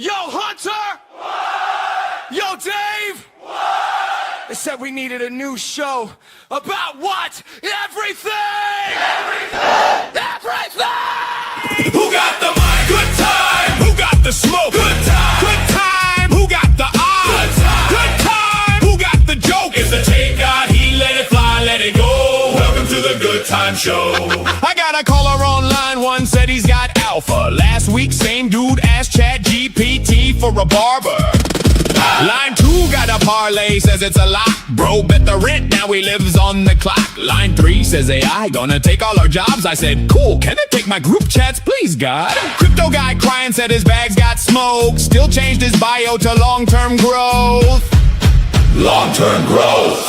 Yo, Hunter! What? Yo, Dave! What? They said we needed a new show about what? Everything! Everything! Who got the mic? Good time! Who got the smoke? Good time! Good time! Who got the eye? Good time! Good time! Who got the joke? If the tape got heat, let it fly, let it go. Welcome to the Good Time Show. I got a caller online, one said he's got alpha. Last week, same dude asked ChatGPT for a barber. Line 2 got a parlay, says it's a lot. Bro, bet the rent, now he lives on the clock. Line 3 says AI gonna take all our jobs. I said, cool, can it take my group chats, please, God? Crypto guy crying, said his bags got smoked. Still changed his bio to long-term growth. Long-term growth.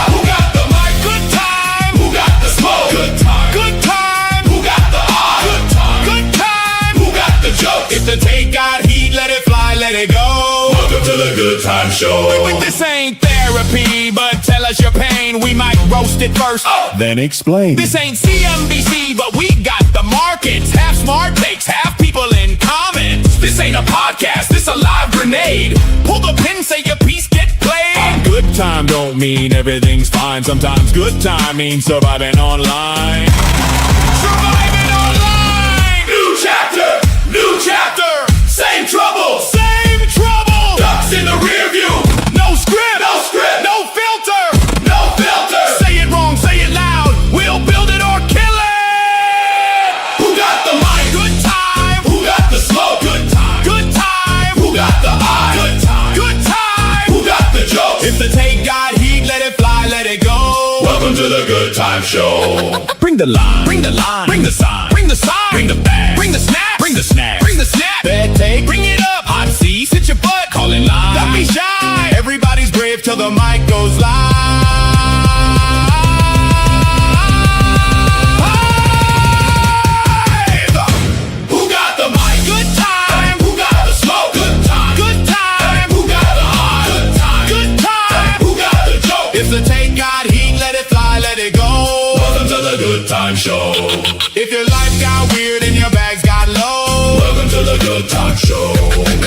Who got the mic? Good time. Who got the smoke? Good time. Good time. Who got the eye? Good time. Good time. Who got the joke? If the take got heat, let it fly, let it go. Welcome to the Good Time Show. Wait, this ain't therapy, but tell us your pain. We might roast it first, then explain. This ain't CNBC, but we got the markets. Half smart takes, half people in comments. This ain't a podcast, this a live grenade. Pull the pin, say your piece, get played. Good time don't mean everything's fine. Sometimes good time means surviving online. Surviving online! New chapter, same trouble, ducks in the rear view. No script, no filter. Say it wrong, say it loud. We'll build it or kill it. Who got the mic? Good time. Who got the smoke? Good time. Good time. Who got the eye? Good time. Good time. Who got the joke? If the take got heat, let it fly, let it go. Welcome to the Good Time Show. Bring the line, bring the sign, bring the sign, bring the bag, bring the snap, bring the snack, bring the snap. Bad take, bring it up. Hot seat, sit your butt, call in line. Don't be shy. Everybody's brave till the mic goes live. Who got the mic? Good time. Who got the smoke? Good time. Good time. Who got the eye? Good time. Good time. Who got the joke? If the take got heat, let it fly, let it go. Welcome to the Good Time Show. If your life got weird and your bags got low, welcome to the Good Time Show.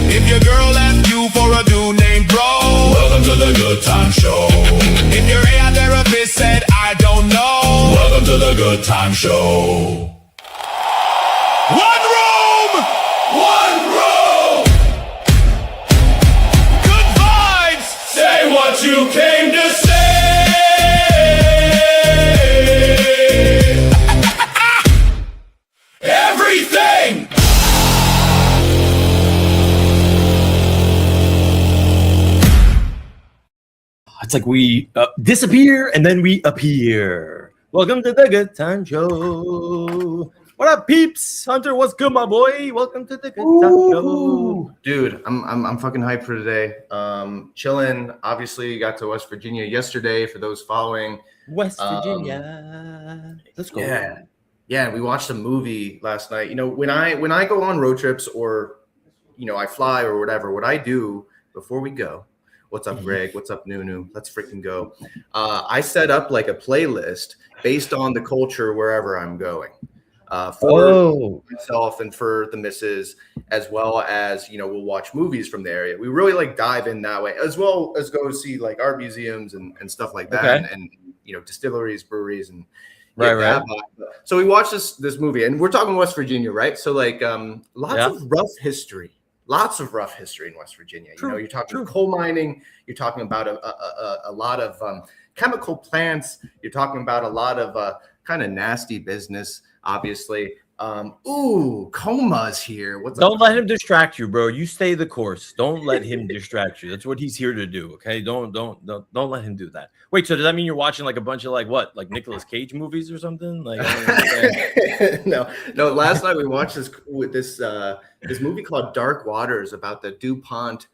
If your girl left you for a dude named Bro, welcome to the Good Time Show. If your AI therapist said I don't know, welcome to the Good Time Show. One room, good vibes. Say what you came to say. Everything. It's like we disappear and then we appear. Welcome to the Good Time Show. What up, peeps? Hunter, what's good, my boy? Welcome to the Good Time Show. Dude, I'm fucking hyped for today. Chilling. Obviously, got to West Virginia yesterday. For those following, West Virginia. Let's go. Yeah. We watched a movie last night. You know, when I go on road trips or, you know, I fly or whatever, what I do before we go. What's up, Greg? What's up, Nunu? Let's freaking go. I set up like a playlist based on the culture wherever I'm going. For myself and for the missus, as well as, you know, we'll watch movies from the area. We really like dive in that way, as well as go see like art museums and stuff like that, and you know, distilleries, breweries, and right. So we watched this movie, and we're talking West Virginia, right? So like lots of rough history in West Virginia. True, you know, you're talking coal mining, you're talking about a lot of chemical plants, you're talking about a lot of kind of nasty business, obviously. Coma's here. Don't let him distract you, bro. You stay the course. Don't let him distract you. That's what he's here to do. Okay. Don't let him do that. Wait, so does that mean you're watching like a bunch of like Nicolas Cage movies or something? Like No. Last night we watched this movie called Dark Waters about the DuPont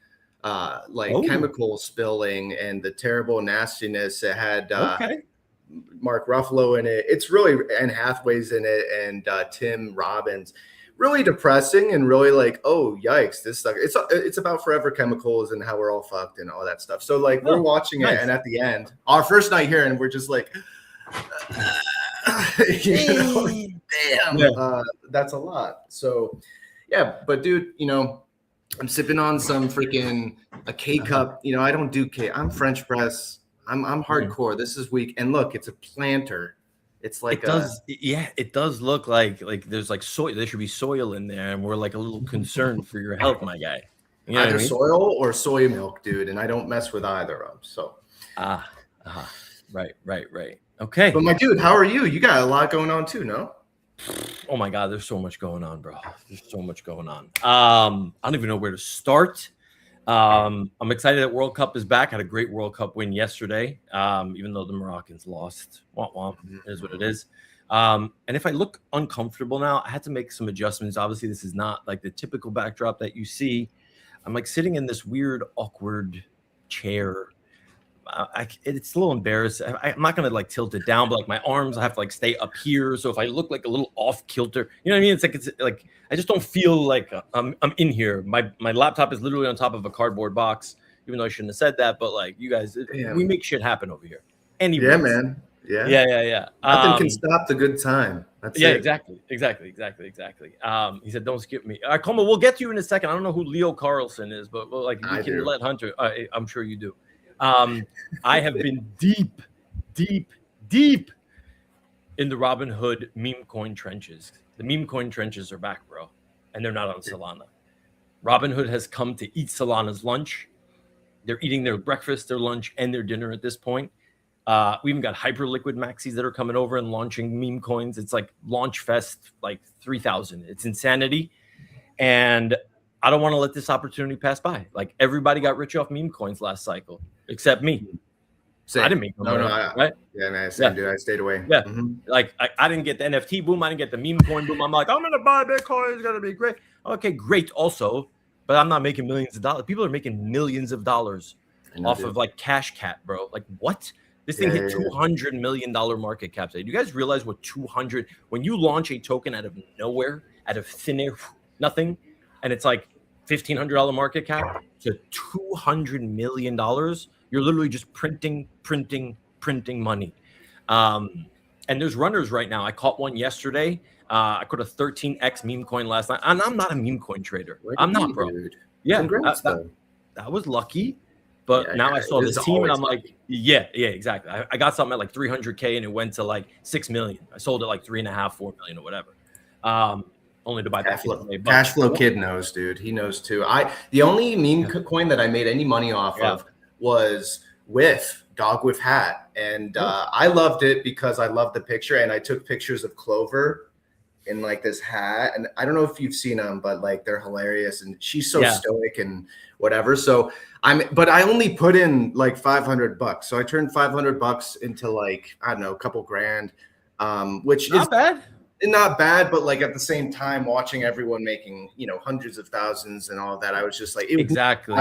chemical spilling and the terrible nastiness. It had Mark Ruffalo in it. It's really Anne Hathaway's in it, and Tim Robbins. Really depressing and really like, oh yikes, this stuff. It's about forever chemicals and how we're all fucked and all that stuff. So like we're watching it, and at the end, our first night here, and we're just like, damn, that's a lot. So Yeah, but dude, I'm sipping on some freaking a K cup. I don't do K. I'm French press. I'm hardcore. This is weak. And look, it's a planter. It's like it does look like there's like soil. There should be soil in there, and we're like a little concerned for your health, my guy. You know either what I mean? soil or soy milk, dude. And I don't mess with either of them. So Right. Okay. But my dude, how are you? You got a lot going on too, no? Oh my God, there's so much going on, bro. There's so much going on. I don't even know where to start. I'm excited that World Cup is back. Had a great World Cup win yesterday, even though the Moroccans lost. Womp womp. It is what it is. And if I look uncomfortable now, I had to make some adjustments. Obviously, this is not like the typical backdrop that you see. I'm like sitting in this weird, awkward chair. It's a little embarrassing. I'm not gonna like tilt it down, but like my arms, I have to like stay up here. So if I look like a little off kilter, you know what I mean? It's like I just don't feel like I'm in here. My laptop is literally on top of a cardboard box, even though I shouldn't have said that. But like you guys, we make shit happen over here. Anyways. Yeah, man. Yeah. Nothing can stop the good time. That's it. Exactly. He said, "Don't skip me." All right, Coma, we'll get to you in a second. I don't know who Leo Carlson is, but like you can let Hunter. I'm sure you do. I have been deep in the Robinhood meme coin trenches. The meme coin trenches are back, bro, and they're not on Solana. Robinhood has come to eat Solana's lunch. They're eating their breakfast, their lunch, and their dinner at this point. We even got Hyperliquid maxis that are coming over and launching meme coins. It's like launch fest, like 3,000. It's insanity. And I don't want to let this opportunity pass by. Like everybody got rich off meme coins last cycle, except me. Same. I didn't make money, right? Yeah, man, same, dude. I stayed away. Yeah, like I didn't get the NFT boom. I didn't get the meme coin boom. I'm like, I'm gonna buy Bitcoin. It's gonna be great. Okay, great. Also, but I'm not making millions of dollars. People are making millions of dollars off of like Cash Cat, bro. Like what? This thing hit $200 million market cap. Do you guys realize what 200? When you launch a token out of nowhere, out of thin air, nothing, and it's like $1,500 market cap to $200 million, you're literally just printing money. And there's runners right now. I caught one yesterday. I caught a 13x meme coin last night. And I'm not a meme coin trader. I'm not, bro. Dude. Yeah, Congrats, that was lucky. But now I saw this team and I'm like, yeah, exactly. I got something at like 300K and it went to like 6 million. I sold it like 3.5, 4 million or whatever. Only to buy cash flow kid knows, dude. He knows too. The only meme coin that I made any money off of was with Dog with Hat. And I loved it because I loved the picture and I took pictures of Clover in like this hat. And I don't know if you've seen them, but like they're hilarious and she's so stoic and whatever. So but I only put in like $500. So I turned $500 into like, I don't know, a couple grand, which not bad. Not bad, but like at the same time, watching everyone making, hundreds of thousands and all that, I was just like, exactly.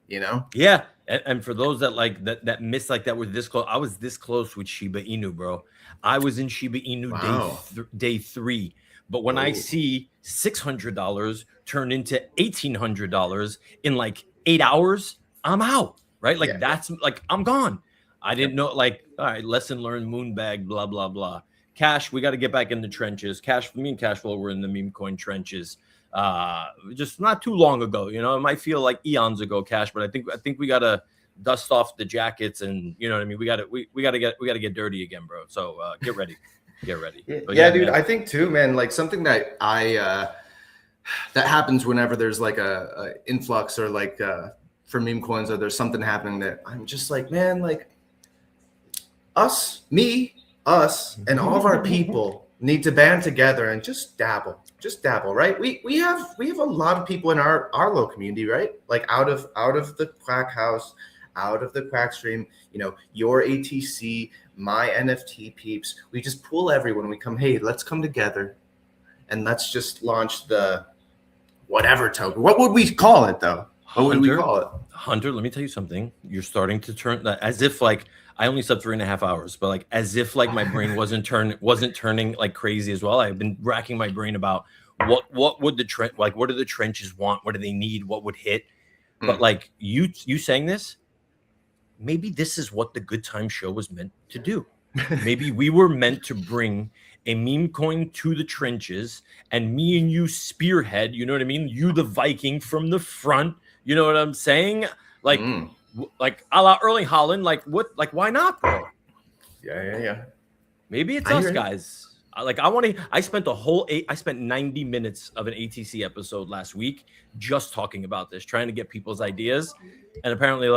Yeah. And for those that like that missed like that were this close, I was this close with Shiba Inu, bro. I was in Shiba Inu day 3. But when I see $600 turn into $1,800 in like 8 hours, I'm out, right? Like that's like I'm gone. I didn't know, like, all right, lesson learned, moonbag, blah, blah, blah. Cash, we got to get back in the trenches. Me and Cashflow were in the meme coin trenches just not too long ago. It might feel like eons ago, Cash, but I think we got to dust off the jackets and you know what I mean? We got to get dirty again, bro. So get ready. But yeah, dude, man. I think too, man, like something that that happens whenever there's like a influx or like for meme coins or there's something happening that I'm just like, man, like us, and all of our people need to band together and just dabble, right? We have a lot of people in our little community, right? Like out of the Quack house, out of the Quack stream, your ATC, my NFT peeps. We just pull everyone. We come, hey, let's come together and let's just launch the whatever token. What would we call it though? What would we call it? Hunter, let me tell you something. You're starting to turn that as if like I only slept 3.5 hours, but like as if like my brain wasn't turning like crazy as well. I've been racking my brain about what would the trend, like what do the trenches want? What do they need? What would hit? But like you saying this, maybe this is what the Good Time Show was meant to do. Maybe we were meant to bring a meme coin to the trenches, and me and you spearhead. You know what I mean? You the Viking from the front. You know what I'm saying? Like a la Erling Haaland. Like what? Like why not, bro? Yeah. Maybe it's I us hear you. guys. I spent 90 minutes of an ATC episode last week just talking about this, trying to get people's ideas. And apparently,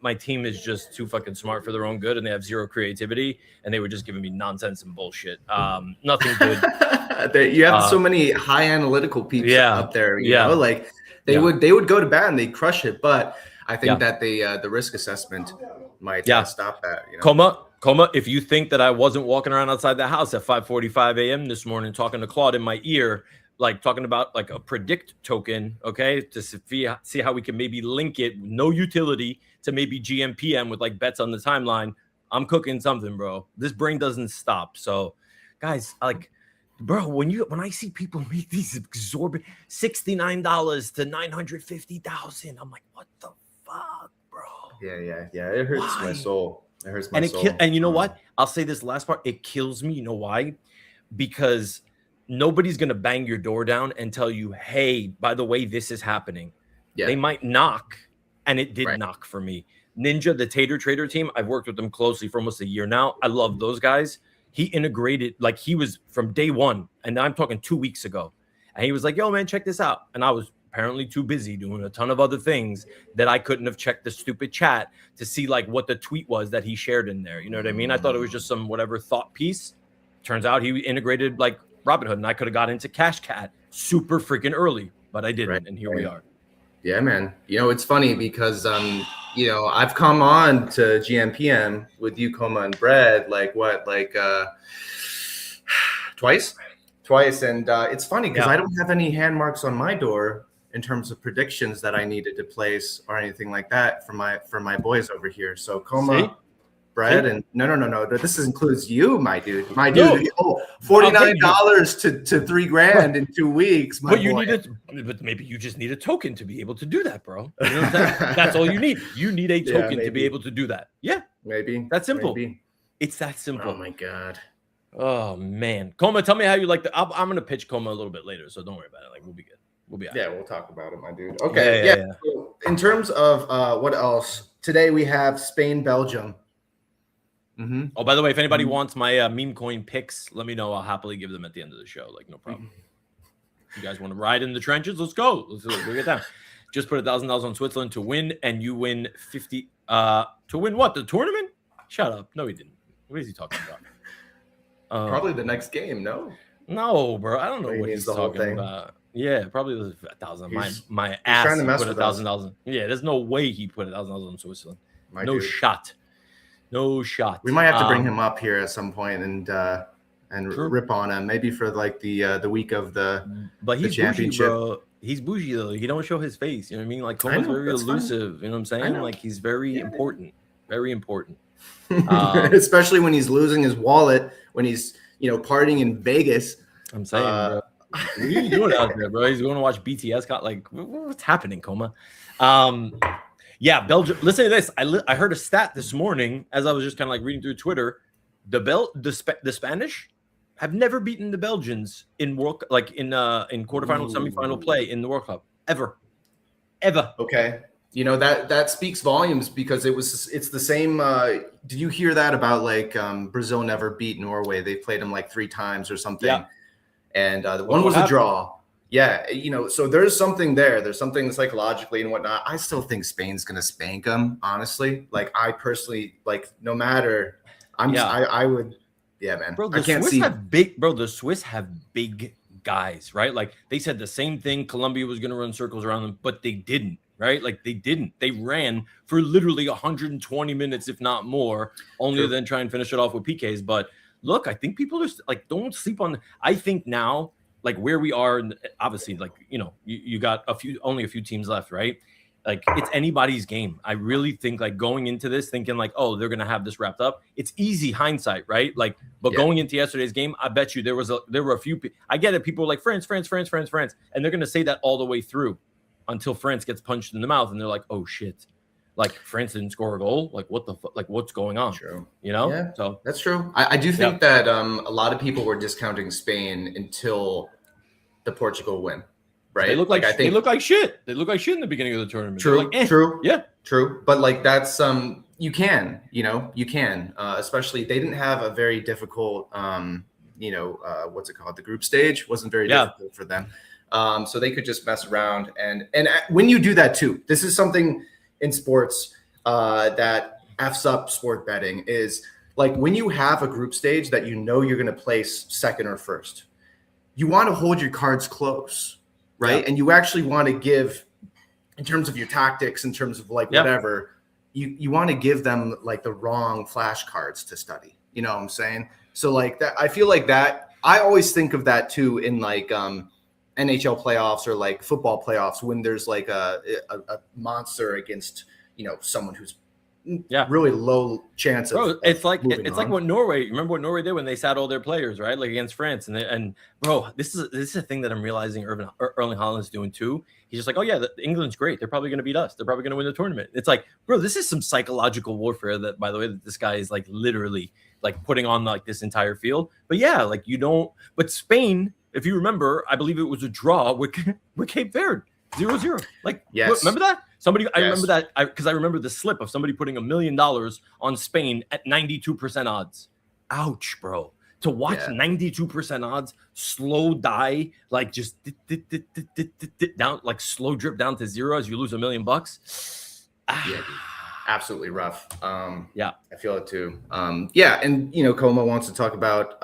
my team is just too fucking smart for their own good, and they have zero creativity, and they were just giving me nonsense and bullshit. Nothing good. You have so many high analytical peeps up there. You know, like they would go to bat and they crush it, but I think that the risk assessment might stop that. You know? Coma, if you think that I wasn't walking around outside the house at 5:45 a.m. this morning talking to Claude in my ear, like talking about like a predict token, okay, to see how we can maybe link it, no utility, to maybe GMPM with like bets on the timeline, I'm cooking something, bro. This brain doesn't stop. So, guys, like, bro, when I see people make these exorbitant $69 to $950,000, I'm like, what the fuck, bro? Yeah. It hurts my soul. It hurts my soul. And you know what? I'll say this last part. It kills me. You know why? Because nobody's going to bang your door down and tell you, hey, by the way, this is happening. Yeah. They might knock, and it did knock for me. Ninja, the Tater Trader team, I've worked with them closely for almost a year now. I love those guys. He integrated, like he was from day one, and I'm talking 2 weeks ago. And he was like, yo, man, check this out. And I was apparently too busy doing a ton of other things that I couldn't have checked the stupid chat to see like what the tweet was that he shared in there. You know what I mean? I thought it was just some whatever thought piece. Turns out he integrated like Robinhood, and I could have got into Cash Cat super freaking early, but I didn't. And here we are. Yeah, man. You know, it's funny because, you know, I've come on to GMPM with you, Coma, and Brad, twice. And it's funny because I don't have any hand marks on my door in terms of predictions that I needed to place or anything like that for my boys over here. So Coma, Brad, and no. This includes you, my dude. Oh, $49 to $3,000 in 2 weeks. But maybe you just need a token to be able to do that, bro. You know what I'm saying? That's all you need. You need a token to be able to do that. Yeah, maybe that's simple. Maybe. It's that simple. Oh my god. Oh man, Coma, tell me how you like the. I'm gonna pitch Coma a little bit later, so don't worry about it. Like we'll be good. We'll be. Yeah, we'll talk about it, my dude. Okay. Yeah. So in terms of what else today, we have Spain, Belgium. Mm-hmm. Oh, by the way, if anybody wants my meme coin picks, let me know. I'll happily give them at the end of the show. Like no problem. You guys want to ride in the trenches? Let's go. Let's get down. Just put $1,000 on Switzerland to win, and you win 50. To win what? The tournament? Shut up. No, he didn't. What is he talking about? Probably the next game, no? No, bro. I don't know what he's talking about. Yeah, probably was 1,000. My ass trying to mess put with $1,000. Yeah, there's no way he put $1,000 on Switzerland. No shot. We might have to bring him up here at some point and rip on him, maybe for like the week of the championship. Bougie, bro. He's bougie though. He don't show his face. You know what I mean? Like Coma's very elusive. Fine. You know what I'm saying? Like he's very important. Very important. Especially when he's losing his wallet, when he's partying in Vegas. I'm saying, bro. What are you doing out there, bro? He's going to watch BTS. What's happening, Coma? Yeah, Belgium. Listen to this. I heard a stat this morning as I was just kind of like reading through Twitter. The Spanish have never beaten the Belgians in quarterfinal, semifinal play in the World Cup ever. Okay. That speaks volumes because it's the same. Did you hear that about Brazil never beat Norway? They played them 3 times or something. Yeah. And the one was a draw. Yeah. So there's something there. There's something psychologically and whatnot. I still think Spain's going to spank them. Honestly, I personally, no matter, I would, yeah, man. Bro, the Swiss have big guys, right? They said the same thing. Colombia was going to run circles around them, but they didn't. Right? They didn't. They ran for literally 120 minutes, if not more, only to then try and finish it off with PKs. But look, I think people are don't sleep on. I think now, where we are, obviously, you got only a few teams left, right? It's anybody's game. I really think going into this, thinking oh, they're gonna have this wrapped up. It's easy hindsight, right? But going into yesterday's game, I bet you there were a few. I get it. People were like France, and they're gonna say that all the way through. Until France gets punched in the mouth and they're like, oh shit, Like France didn't score a goal. Like what the like what's going on? True. You know? Yeah. So That's true. I do think that a lot of people were discounting Spain until the Portugal win, right? they look like I think they look like shit. They look like shit in the beginning of the tournament. true, They're like, eh. true, Yeah. true. But like that's you can, especially they didn't have a very difficult what's it called? The group stage wasn't very difficult for them. So they could just mess around and when you do that too, this is something in sports that f's up sport betting is like when you have a group stage that you're going to place second or first, you want to hold your cards close, right? And you actually want to give, in terms of your tactics, in terms of like whatever, you want to give them like the wrong flashcards to study. You know what I'm saying? So like that, I feel like that. I always think of that too in like NHL playoffs or like football playoffs when there's like a monster against someone who's really low chance of it's like on. what Norway. Remember what Norway did when they sat all their players, right? Like against France, and bro, this is a thing that I'm realizing Erling Haaland's doing too. He's just like, oh yeah, England's great. They're probably going to beat us. They're probably going to win the tournament. It's like, bro, this is some psychological warfare that, by the way, that this guy is like literally like putting on like this entire field. But yeah, like you don't. But Spain, if you remember, I believe it was a draw with Cape Verde, 0-0. Like, yes, remember that? I remember that because I remember the slip of somebody putting $1 million on Spain at 92% odds. Ouch, bro. To watch 92% odds slow die, like just down, like slow drip down to zero as you lose $1 million. Yeah, absolutely rough. I feel it too. And Coma wants to talk about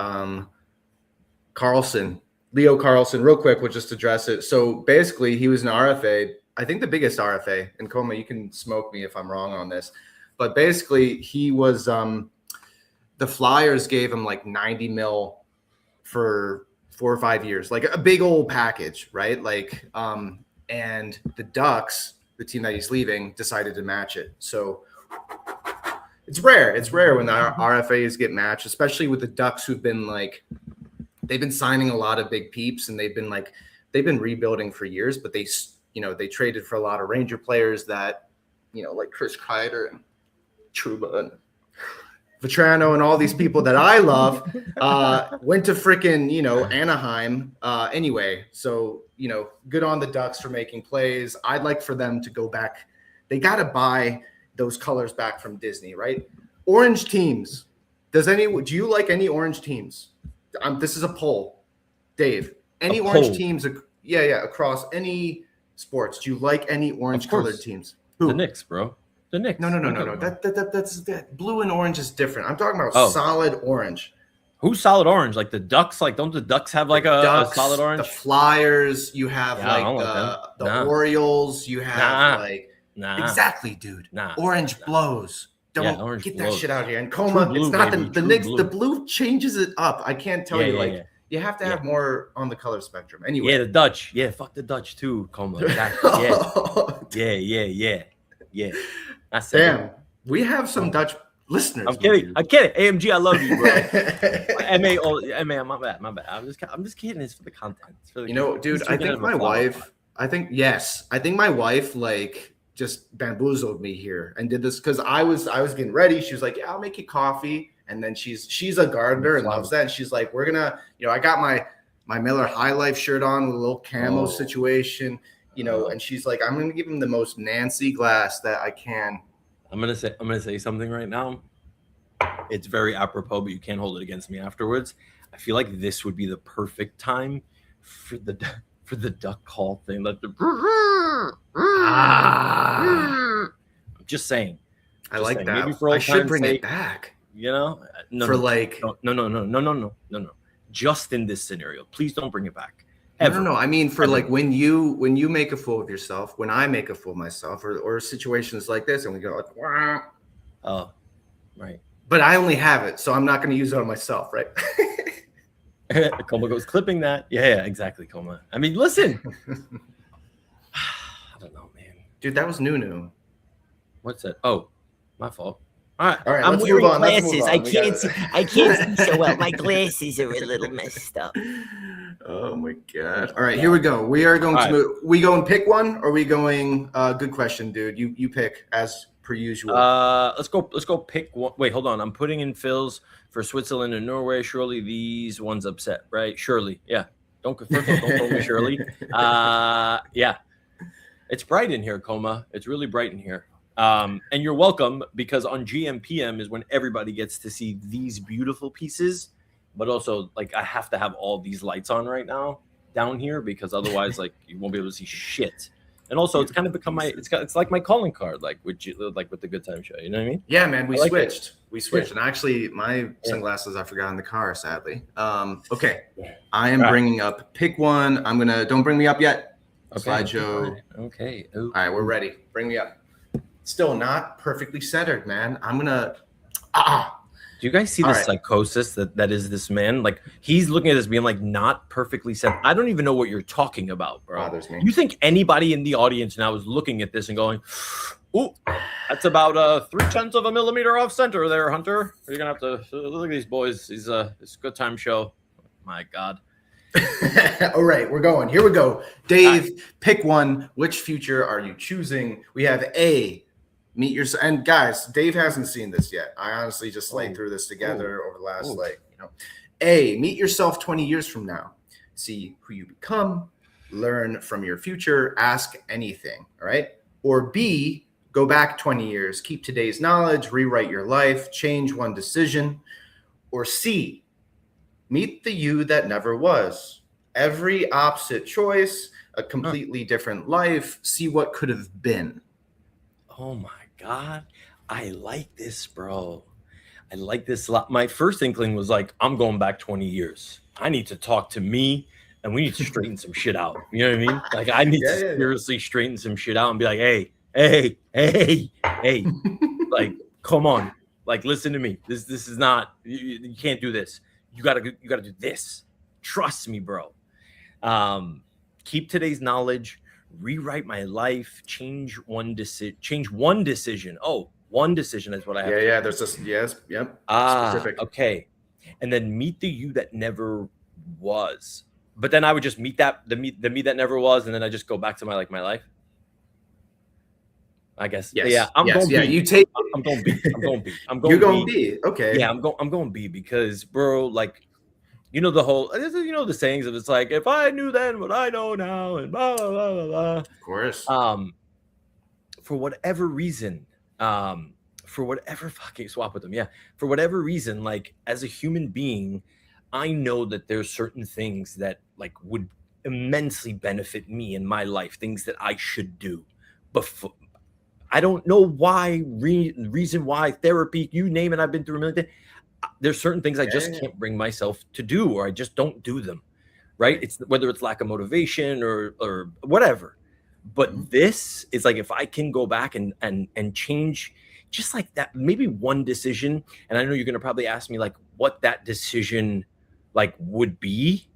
Carlson, Leo Carlson, real quick. We'll just address it. So basically, he was an RFA. I think the biggest RFA. And Coma, you can smoke me if I'm wrong on this, but basically, he was. The Flyers gave him like 90 mil for 4 or 5 years, like a big old package, right? Like, and the Ducks, the team that he's leaving, decided to match it. So it's rare. It's rare when the RFAs get matched, especially with the Ducks, who've been like, they've been signing a lot of big peeps, and they've been rebuilding for years. But they traded for a lot of Ranger players that, like Chris Kreider and Trouba and Vetrano and all these people that I love went to freaking, Anaheim anyway. So, good on the Ducks for making plays. I'd like for them to go back. They got to buy those colors back from Disney, right? Orange teams. Do you like any orange teams? This is a poll. Dave, any orange teams? Across any sports. Do you like any orange colored teams? Who? The Knicks, bro. The Knicks. No. That's blue and orange is different. I'm talking about solid orange. Who's solid orange? Like the Ducks? Like don't the Ducks have like a solid orange? The Flyers. You have the Orioles. You have exactly, dude. Orange blows. Don't get that shit out here. And Coma, blue, it's not the Knicks. The blue changes it up. I can't tell you. You have to have more on the color spectrum. Anyway. Yeah, the Dutch. Yeah, fuck the Dutch too, Coma. Exactly. Yeah. Damn, we have some Dutch listeners. I'm kidding. AMG, I love you, bro. MA, my bad. I'm just kidding. It's for the content. Dude, I think my wife like just bamboozled me here and did this because I was getting ready. She was like, "Yeah, I'll make you coffee," and then she's a gardener and loves that. And she's like, "We're gonna, I got my Miller High Life shirt on with a little camo situation." And she's like, I'm gonna give him the most Nancy glass that I can. I'm gonna say something right now. It's very apropos, but you can't hold it against me afterwards. I feel like this would be the perfect time for the duck call thing. Like I'm just saying. I like that. Maybe for I should bring it back. No. Just in this scenario, please don't bring it back. Ever. No. I mean, for like when you make a fool of yourself, when I make a fool of myself, or situations like this, and we go like, wah. Oh, right. But I only have it, so I'm not going to use it on myself, right? Coma goes clipping that. Yeah, exactly, Coma. I mean, listen. I don't know, man. Dude, that was Nunu. What's that? Oh, my fault. All right. I'm wearing glasses. I can't see so well. My glasses are a little messed up. Oh my god! All right, here we go. We are going to move. We going pick one, or we going? Good question, dude. You pick as per usual. Let's go pick one. Wait, hold on. I'm putting in fills for Switzerland and Norway. Surely these ones upset, right? Surely, yeah. Don't call me Shirley. Yeah. It's bright in here, Coma. It's really bright in here. And you're welcome, because on GMPM is when everybody gets to see these beautiful pieces, but also like I have to have all these lights on right now down here, because otherwise like you won't be able to see shit. And also it's kind of become it's like my calling card, like with the Good Time Show. You know what I mean? Yeah, man, we like switched. We switched. Yeah. And actually my sunglasses I forgot in the car, sadly. Okay. I am bringing up pick one. Don't bring me up yet. Okay. Slideshow. Okay. All right, we're ready. Bring me up. Still not perfectly centered, man. I'm gonna. Do you guys see the psychosis that is this man? Like he's looking at this being like not perfectly centered. I don't even know what you're talking about, bro. Bothers me. You think anybody in the audience now is looking at this and going, "Ooh, that's about 0.3 of a millimeter off center there, Hunter. You're gonna have to look at these boys. It's a Good Time Show. My God." All right, we're going. Here we go. Dave, pick one. Which future are you choosing? We have A, meet your, and guys, Dave hasn't seen this yet. I honestly just laid through this together over the last A, meet yourself 20 years from now. See who you become, learn from your future, ask anything. All right. Or B, go back 20 years, keep today's knowledge, rewrite your life, change one decision. Or C, meet the you that never was. Every opposite choice, a completely different life. See what could have been. Oh my God. I like this, bro. I like this a lot. My first inkling was like, I'm going back 20 years. I need to talk to me and we need to straighten some shit out. You know what I mean? Like I need to seriously straighten some shit out and be like, hey, like, come on. Like, listen to me. This is not, you can't do this. You gotta do this. Trust me, bro. Keep today's knowledge, rewrite my life, change one decision. Oh, one decision is what I have. Yeah. There's this. Yes. Yep. Specific. Okay. And then meet the you that never was. But then I would just meet the me that never was, and then I just go back to my life. I guess. Yes. Yeah. I'm going B. You take. I'm going B. You're going B. Okay. Yeah. I'm going B because, bro, like, you know the sayings of it's like, if I knew then what I know now, and blah blah blah blah blah. Of course. For whatever reason, fucking swap with them. Yeah. For whatever reason, like as a human being, I know that there's certain things that like would immensely benefit me in my life, things that I should do. Before I don't know why, reason why, therapy, you name it. I've been through a million things. There's certain things I just can't bring myself to do, or I just don't do them. Right? It's whether it's lack of motivation or whatever. But this is like, if I can go back and change just like that, maybe one decision. And I know you're going to probably ask me like what that decision like would be.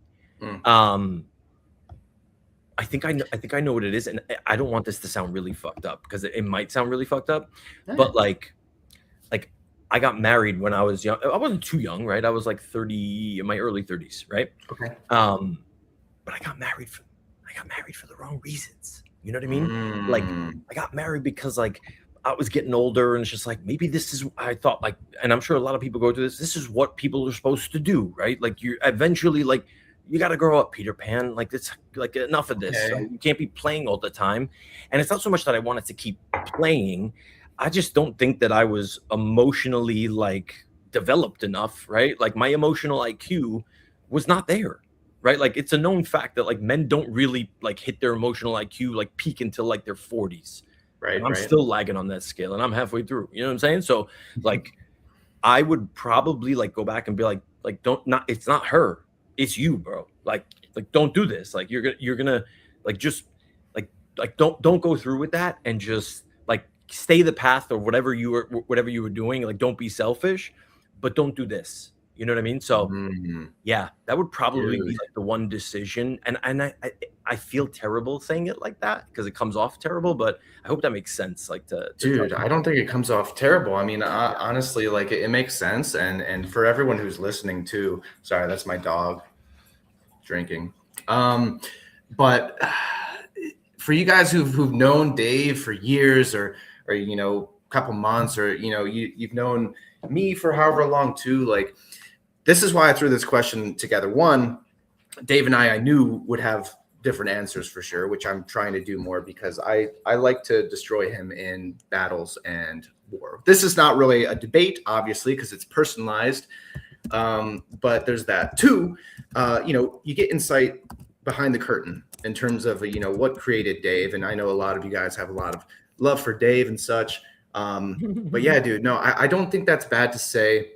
I think I know what it is, and I don't want this to sound really fucked up because it might sound really fucked up. But like I got married when I was young. I wasn't too young, right? I was like 30, in my early 30s, right? Okay. But I got married for the wrong reasons. You know what I mean? Like I got married because like I was getting older, and it's just like maybe this is, I thought like, and I'm sure a lot of people go through this. This is what people are supposed to do, right? Like you eventually like. You got to grow up, Peter Pan. Like it's like enough of this. So you can't be playing all the time. And it's not so much that I wanted to keep playing. I just don't think that I was emotionally like developed enough, right? Like my emotional IQ was not there, right? Like it's a known fact that like men don't really like hit their emotional IQ, like peak until like their 40s. Right. And I'm still lagging on that scale, and I'm halfway through. You know what I'm saying? So like I would probably like go back and be like it's not her. It's you, bro. Like don't do this. Like you're gonna like just like don't go through with that, and just like stay the path or whatever you were doing. Like don't be selfish, but don't do this. You know what I mean? So yeah, that would probably be like the one decision. And I feel terrible saying it like that because it comes off terrible, but I hope that makes sense. Like dude, I don't think it comes off terrible. I mean, honestly, like it makes sense. And for everyone who's listening too, sorry, that's my dog drinking. But for you guys who've known Dave for years, or couple months, or you've known me for however long too. Like, this is why I threw this question together. One, Dave and I knew would have different answers for sure, which I'm trying to do more because I like to destroy him in battles and war. This is not really a debate, obviously, because it's personalized. But there's that. Two, you get insight behind the curtain in terms of, what created Dave. And I know a lot of you guys have a lot of love for Dave and such. But yeah, dude, no, I don't think that's bad to say.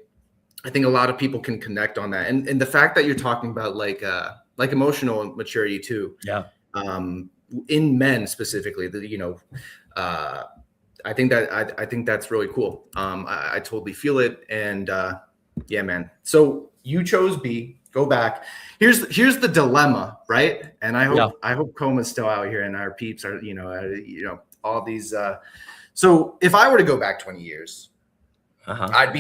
I think a lot of people can connect on that. And the fact that you're talking about like emotional maturity too. Yeah. In men specifically, I think that's really cool. I totally feel it. And yeah, man. So you chose B. Go back. Here's the dilemma, right? And I hope Coma's still out here and our peeps are, all these. So if I were to go back 20 years, I'd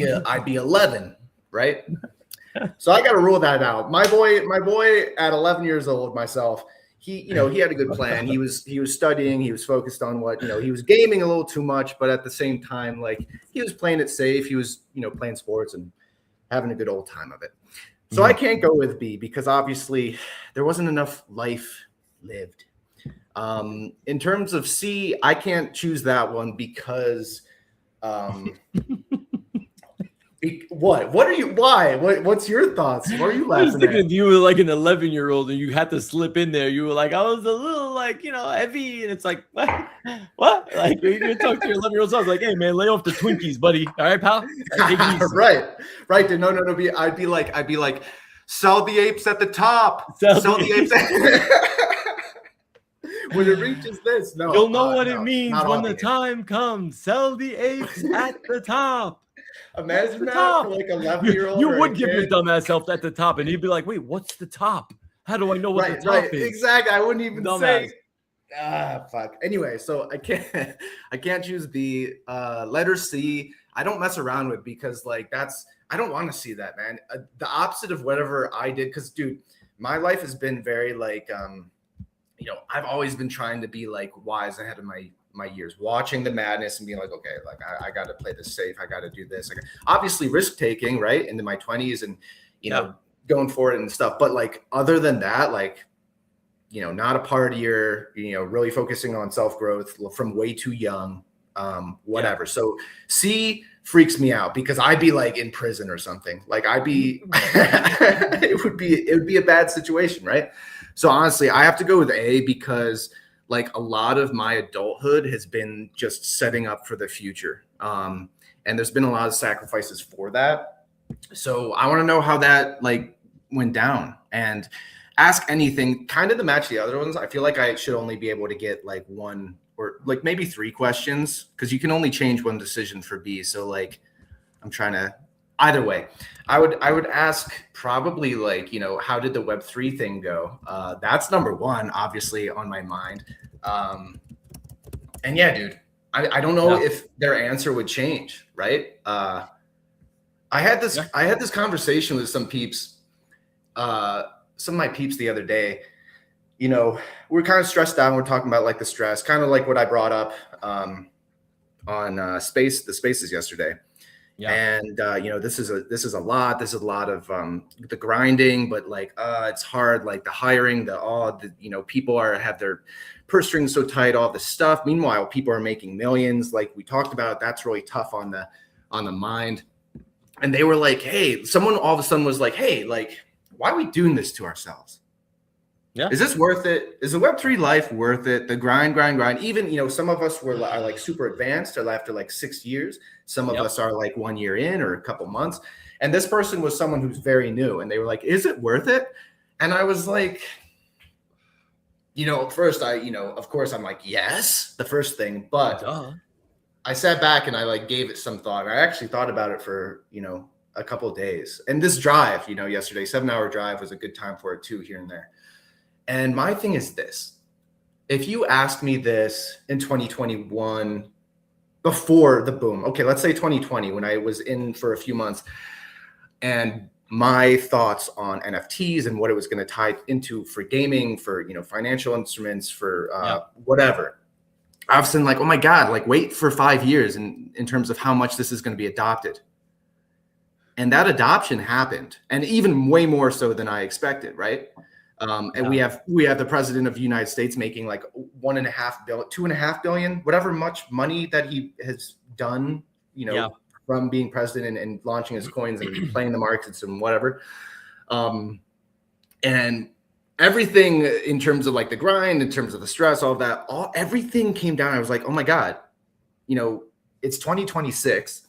be 11, right? So I got to rule that out. My boy at 11 years old, myself, he had a good plan. He was studying. He was focused on what, he was gaming a little too much, but at the same time, like, he was playing it safe. He was, playing sports and having a good old time of it. So I can't go with B because obviously there wasn't enough life lived. In terms of C, I can't choose that one because what are you? Why? What's your thoughts? What are you laughing I was thinking at? you were like an 11-year-old and you had to slip in there. You were like, I was a little like, heavy. And it's like, what? Like, you talk to your 11-year-old son. I was like, hey, man, lay off the Twinkies, buddy. All right, pal? Right. Dude. No. I'd be like, sell the apes at the top. Sell the apes. When it reaches this, no. You'll know what it means when the time comes. Sell the apes at the top. Imagine that for like 11-year-old. You would give your dumbass self at the top, and he'd be like, "Wait, what's the top? How do I know what the top is?" Exactly. I wouldn't even dumbass. say. Fuck. Anyway, so I can't choose B. Letter C. I don't mess around with because like I don't want to see that, man. The opposite of whatever I did, because dude, my life has been very like I've always been trying to be like wise ahead of my years, watching the madness and being like, okay, like I got to play this safe. I got to do this. Obviously risk taking, right, into my 20s and, going for it and stuff. But like, other than that, like, not a partier, really focusing on self-growth from way too young, whatever. Yeah. So C freaks me out because I'd be like in prison or something. Like I'd be, it would be a bad situation. Right. So honestly, I have to go with A because like a lot of my adulthood has been just setting up for the future. And there's been a lot of sacrifices for that. So I want to know how that like went down and ask anything kind of to match the other ones. I feel like I should only be able to get like one or like maybe 3 questions because you can only change one decision for B. So like I'm trying to either way. I would ask probably like, how did the Web3 thing go? That's number 1, obviously on my mind. And yeah, dude, I don't know if their answer would change. Right. I had this conversation with some peeps, some of my peeps the other day. We're kind of stressed out. And we're talking about like the stress, kind of like what I brought up on the spaces yesterday. Yeah. And this is a lot. This is a lot of the grinding, but like it's hard. Like the hiring, people have their purse strings so tight, all this stuff. Meanwhile, people are making millions. Like we talked about, that's really tough on the mind. And they were like, hey, someone all of a sudden was like, hey, like, why are we doing this to ourselves? Yeah. Is this worth it? Is the Web3 life worth it? The grind. Even, some of us are like super advanced or after like 6 years. Some of us are like 1 year in or a couple months. And this person was someone who's very new. And they were like, is it worth it? And I was like, first of course I'm like, yes, the first thing. But I sat back and I like gave it some thought. I actually thought about it for, a couple of days. And this drive, yesterday, 7-hour drive was a good time for it too, here and there. And my thing is this: if you asked me this in 2021, before the boom, okay, let's say 2020, when I was in for a few months, and my thoughts on NFTs and what it was going to tie into for gaming, for financial instruments, for whatever, I was saying like, oh my God, like wait for 5 years in terms of how much this is going to be adopted. And that adoption happened, and even way more so than I expected, right? And we have the president of the United States making like 1.5 billion, 2.5 billion, whatever much money that he has done, from being president and launching his coins and playing the markets and whatever. And everything in terms of like the grind, in terms of the stress, all of that, everything came down. I was like, oh my God, it's 2026.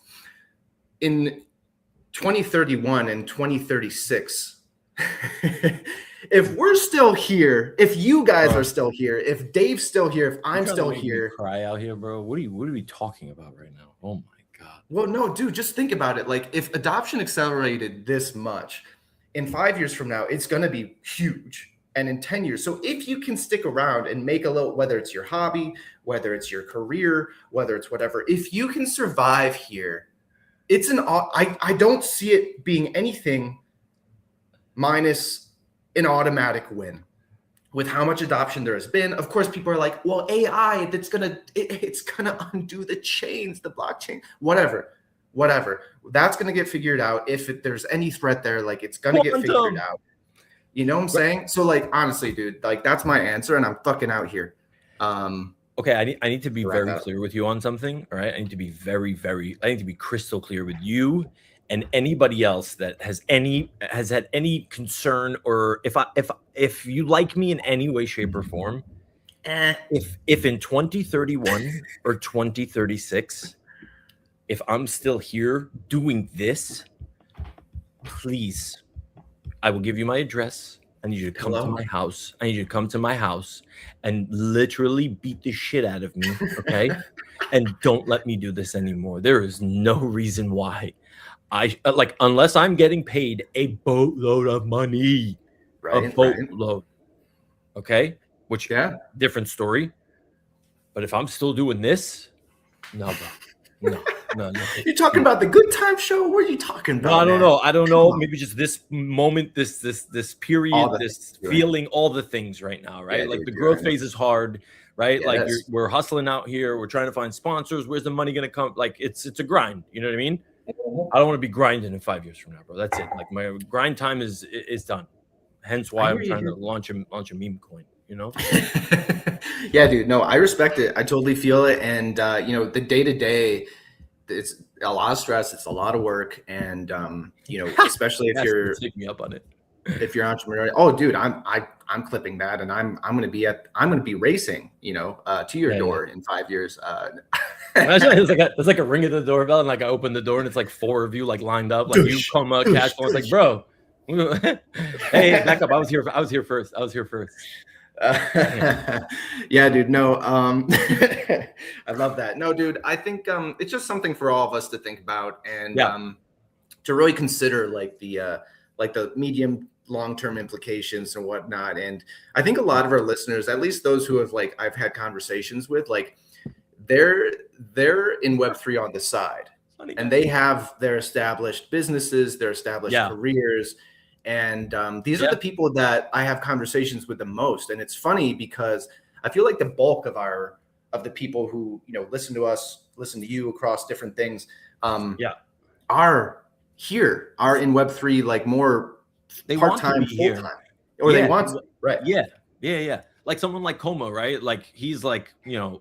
In 2031 and 2036, if we're still here, if you guys are still here, if Dave's still here, if I'm still here, cry out here, bro. What are we talking about right now? Oh my God. Well, no, dude, just think about it. Like, if adoption accelerated this much, in 5 years from now, it's going to be huge. And in 10 years. So if you can stick around and make a little, whether it's your hobby, whether it's your career, whether it's whatever, if you can survive here, I don't see it being anything minus an automatic win with how much adoption there has been. Of course, people are like, well, AI, it's gonna undo the chains, the blockchain, whatever. That's gonna get figured out. If there's any threat there, like it's gonna get figured out. You know what I'm saying? So like, honestly, dude, like that's my answer, and I'm fucking out here. Okay, I need to be very clear with you on something. All right, I need to be I need to be crystal clear with you and anybody else that has had any concern, or if you like me in any way, shape, or form. If in 2031 or 2036, if I'm still here doing this, please, I will give you my address. I need you to come to my house. I need you to come to my house and literally beat the shit out of me, okay? And don't let me do this anymore. There is no reason why. Unless I'm getting paid a boatload of money. Right, a boatload. Right. Okay? Which, different story. But if I'm still doing this, no, bro. No. You're talking about the Good Time Show? What are you talking about? No, I don't know. Maybe just this moment, this period, this feeling, all the things right now, right? Like the growth phase is hard, right? Yes. Like we're hustling out here. We're trying to find sponsors. Where's the money going to come? Like it's a grind. You know what I mean? I don't want to be grinding in 5 years from now, bro. That's it. Like my grind time is done. Hence why I'm trying to launch a meme coin. Yeah, dude. No, I respect it. I totally feel it. And the day-to-day, it's a lot of stress. It's a lot of work. And especially if you're take me up on it. If you're entrepreneurial, oh dude, I'm clipping that, and I'm gonna be racing, to your door in 5 years. It's like a ring at the doorbell, and like I open the door, and it's like 4 of you like lined up, like you come cash flow. It's like, bro, hey, back up. I was here first. Yeah, dude. No, I love that. No, dude, I think it's just something for all of us to think about, and to really consider like the medium long-term implications and whatnot. And I think a lot of our listeners, at least those who have I've had conversations with, like they're in Web3 on the side, and they have their established businesses, their established careers. And these are the people that I have conversations with the most. And it's funny because I feel like the bulk of the people who, listen to us, listen to you across different things, are in Web3, like more part-time, full-time, or they want to, right? Yeah. Like someone like Como, right? Like he's like,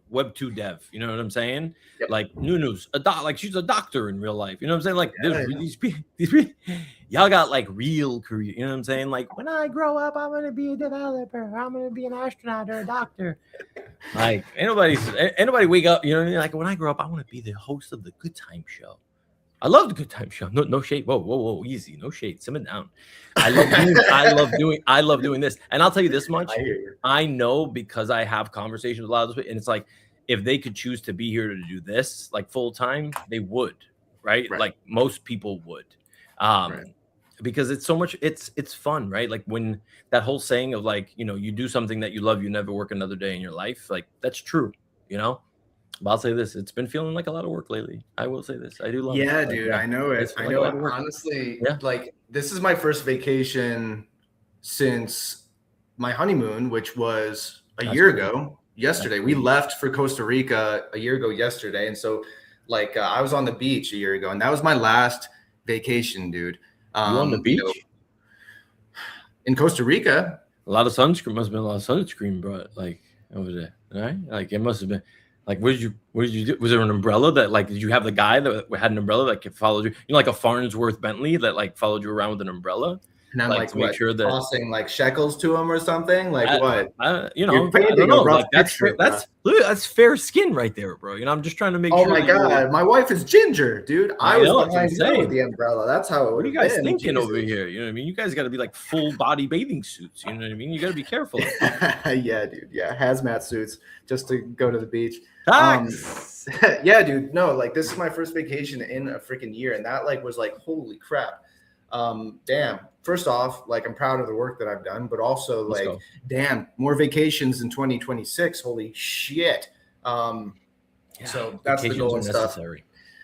Web 2 dev. You know what I'm saying? Yep. Like Nunu's like she's a doctor in real life. You know what I'm saying? Like these people, y'all got like real career. You know what I'm saying? Like when I grow up, I'm gonna be a developer. I'm gonna be an astronaut or a doctor. Like anybody wake up. You know what I mean? Like when I grow up, I want to be the host of the Good Time Show. I love the Good Time Show. No shade. Whoa, easy. No shade. Simmer down. I love doing this. And I'll tell you this much. I know because I have conversations with a lot of this, and it's like if they could choose to be here to do this like full time, they would, right? Like most people would. Because it's so much, it's fun, right? Like when that whole saying of like, you do something that you love, you never work another day in your life. Like that's true, But I'll say this: it's been feeling like a lot of work lately. I will say this: I do love it. Yeah, dude, I know it. I know it. Honestly, like this is my first vacation since my honeymoon, which was a year ago. yesterday. We left for Costa Rica a year ago yesterday, and so like I was on the beach a year ago, and that was my last vacation, dude. You on the beach? In Costa Rica. A lot of sunscreen. Must have been a lot of sunscreen, bro. Like over there, right? Like it must have been. Like, what did you do? Was there an umbrella that, like, did you have the guy that had an umbrella that followed you? You know, like a Farnsworth Bentley that like followed you around with an umbrella? And I'm like to make sure that tossing like shekels to him or something. Like what? You know, I don't know. Like that's fair skin right there, bro. You know, I'm just trying to make sure. Oh my god, my wife is ginger, dude. I was behind her with the umbrella. That's how it would. What are you guys thinking over here? You know what I mean? You guys got to be like full body bathing suits. You know what I mean? You got to be careful. Yeah, dude. Yeah, hazmat suits just to go to the beach. Yeah, dude. No, like this is my first vacation in a freaking year, and that like was like holy crap. Damn. First off, like I'm proud of the work that I've done, but also like, damn, more vacations in 2026. Holy shit. So that's the goal and stuff.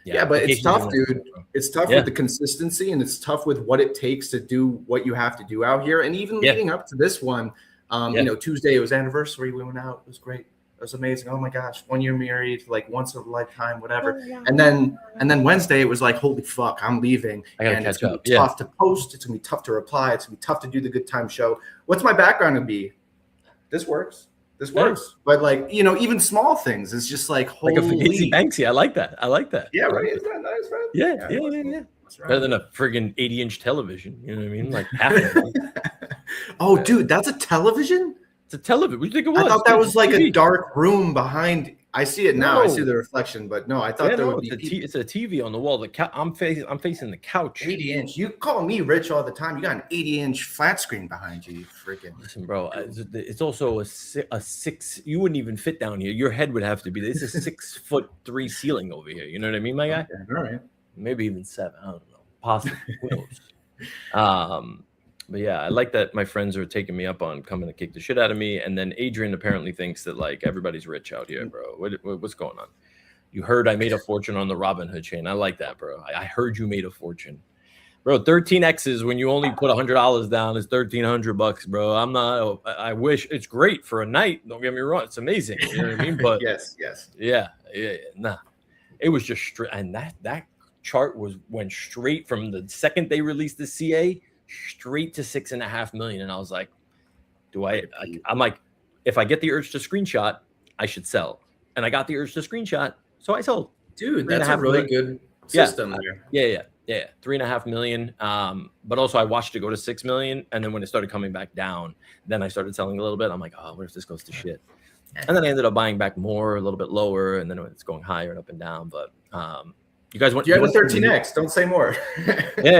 Yeah, but it's tough, dude. It's tough with the consistency, and it's tough with what it takes to do what you have to do out here. And even leading up to this one, you know, Tuesday it was anniversary. We went out. It was great. It was amazing. Oh my gosh, 1 year married, like once in a lifetime, whatever. And then Wednesday it was like, holy fuck, I'm leaving. I gotta and catch it's gonna up. be tough to post. It's gonna be tough to reply. It's gonna be tough to do the good time show. What's my background gonna be? This works. This works. But like, you know, even small things. It's just like holy. Like a Fugazi Banksy. I like that. Yeah, right. Isn't that nice, right? Yeah. Better than a friggin' 80-inch television. You know what I mean? Like half of it. Oh, dude, that's a television? It's a television. What do you think it was? I thought that was like a dark room behind. I see it now. I see the reflection, but no, I thought there would be. It's a TV on the wall. I'm facing the couch. 80-inch. You call me rich all the time. You got an 80-inch flat screen behind you. Freaking. Listen, bro. It's also a six. You wouldn't even fit down here. Your head would have to be. This is 6'3" ceiling over here. You know what I mean, my guy? Okay, all right. Maybe even 7. I don't know. Possibly. Who knows? But yeah, I like that my friends are taking me up on coming to kick the shit out of me. And then Adrian apparently thinks that like everybody's rich out here, bro. What's going on? You heard I made a fortune on the Robinhood chain. I like that, bro. I heard you made a fortune. Bro, 13X's when you only put $100 down is $1,300, bro. I wish it's great for a night. Don't get me wrong. It's amazing. You know what I mean? But yes. Yeah. Nah. It was just straight. And that chart went straight from the second they released the CA straight to 6.5 million. And I was like, I'm like, if I get the urge to screenshot, I should sell. And I got the urge to screenshot, so I sold. Dude, that's a really good system there. Yeah. 3.5 million. But also I watched it go to 6 million. And then when it started coming back down, then I started selling a little bit. I'm like, oh, what if this goes to shit? And then I ended up buying back more, a little bit lower, and then it's going higher and up and down. But you guys want? You have a 13X. Don't say more. Yeah,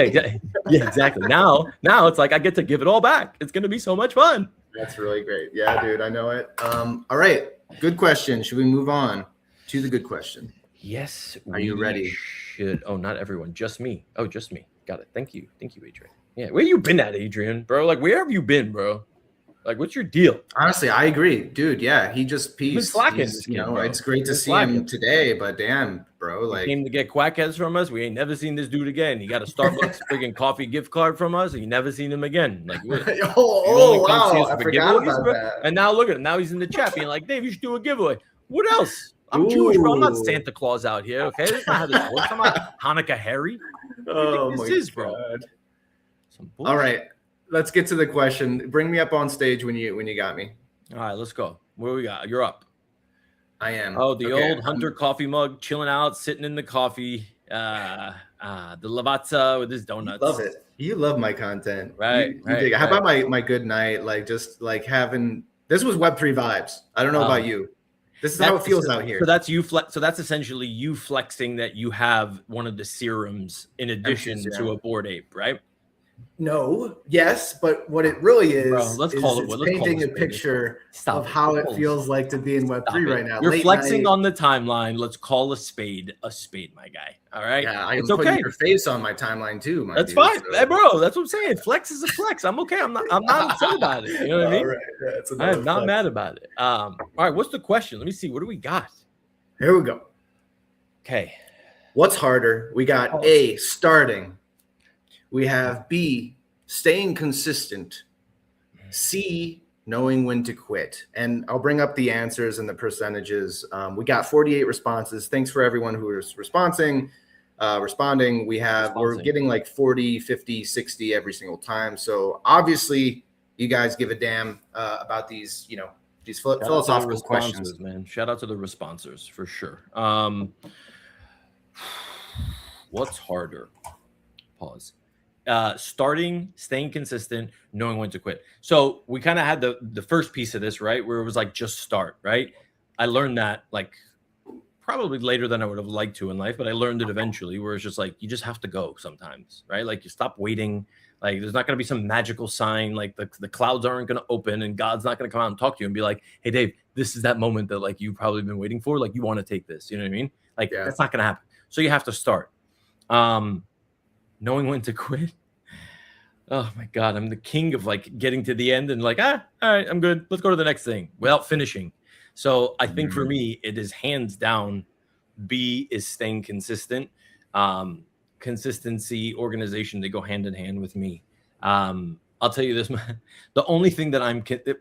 exactly. Now it's like I get to give it all back. It's gonna be so much fun. That's really great. Yeah, dude, I know it. All right, good question. Should we move on to the good question? Yes. Are you ready? Should. Oh, not everyone. Just me. Oh, just me. Got it. Thank you, Adrian. Yeah, where you been at, Adrian, bro? Like, where have you been, bro? Like, what's your deal? Honestly, I agree, dude. Yeah, he just peaced. You know, it's great to see him today, but damn, bro, like he came to get quackheads from us. We ain't never seen this dude again. He got a Starbucks friggin' coffee gift card from us, and you never seen him again. Like, wow, I forgot about that. And now look at him. Now he's in the chat being like, Dave, you should do a giveaway. What else? I'm Jewish, bro. I'm not Santa Claus out here. Okay, that's not how this works. I'm not Hanukkah Harry. Oh my God, bro. All right. Let's get to the question. Bring me up on stage when you got me. All right, let's go. What do we got? You're up. I am. Oh, the old Hunter coffee mug, chilling out, sitting in the coffee. The Lavazza with his donuts. Love it. You love my content, right? Right. How about my good night? Like just like having this was Web3 vibes. I don't know about you. This is how it feels out here. So that's you so that's essentially you flexing that you have one of the serums in addition to a Bored Ape, right? No, yes, but what it really is, painting a picture of how it feels like to be in Web3 right now. You're flexing on the timeline. Let's call a spade, my guy. All right. Yeah, I'm putting your face on my timeline too. That's fine, hey, bro. That's what I'm saying. Flex is a flex. I'm okay. I'm not upset about it. You know what I mean? Right. Yeah, I am not mad about it. All right. What's the question? Let me see. What do we got? Here we go. Okay. What's harder? We got A, starting. We have B, staying consistent. C, knowing when to quit. And I'll bring up the answers and the percentages. We got 48 responses. Thanks for everyone who is responding. We're getting like 40, 50, 60 every single time. So obviously you guys give a damn about these, these philosophical questions, man. Shout out to the responsors for sure. What's harder? Pause. Starting, staying consistent, knowing when to quit. So we kind of had the first piece of this, right? Where it was like, just start, right? I learned that like probably later than I would have liked to in life, but I learned it eventually, where it's just like, you just have to go sometimes, right? Like you stop waiting. Like there's not going to be some magical sign, like the clouds aren't going to open and God's not going to come out and talk to you and be like, hey, Dave, this is that moment that like you've probably been waiting for. Like you want to take this, you know what I mean? Like that's not going to happen. So you have to start. Knowing when to quit. Oh my God, I'm the king of like getting to the end and like, all right, I'm good. Let's go to the next thing without finishing. So I think for me, it is hands down, B is staying consistent. Consistency, organization, they go hand in hand with me. I'll tell you this, the only thing that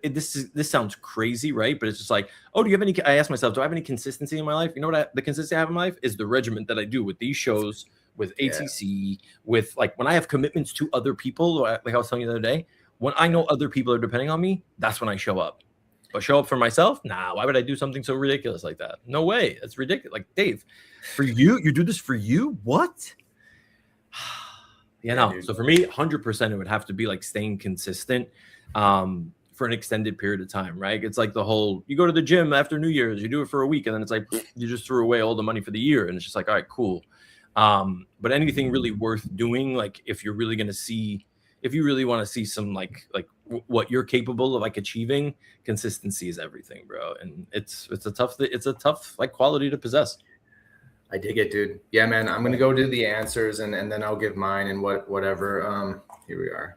this sounds crazy, right? But it's just like, oh, I ask myself, do I have any consistency in my life? You know what the consistency I have in my life is the regiment that I do with these shows, with ATC, with like when I have commitments to other people, like I was telling you the other day, when I know other people are depending on me, that's when I show up. But show up for myself? Nah, why would I do something so ridiculous like that? No way. That's ridiculous. Like, Dave, for you do this for you? What? No. Dude. So for me, 100%, it would have to be like staying consistent for an extended period of time, right? It's like the whole, you go to the gym after New Year's, you do it for a week, and then it's like, you just threw away all the money for the year. And it's just like, all right, cool. But anything really worth doing, like if you really want to see some like what you're capable of like achieving, consistency is everything, bro. And it's a tough like quality to possess. I dig it, dude. Yeah, man. I'm gonna go do the answers and then I'll give mine and whatever. Here we are.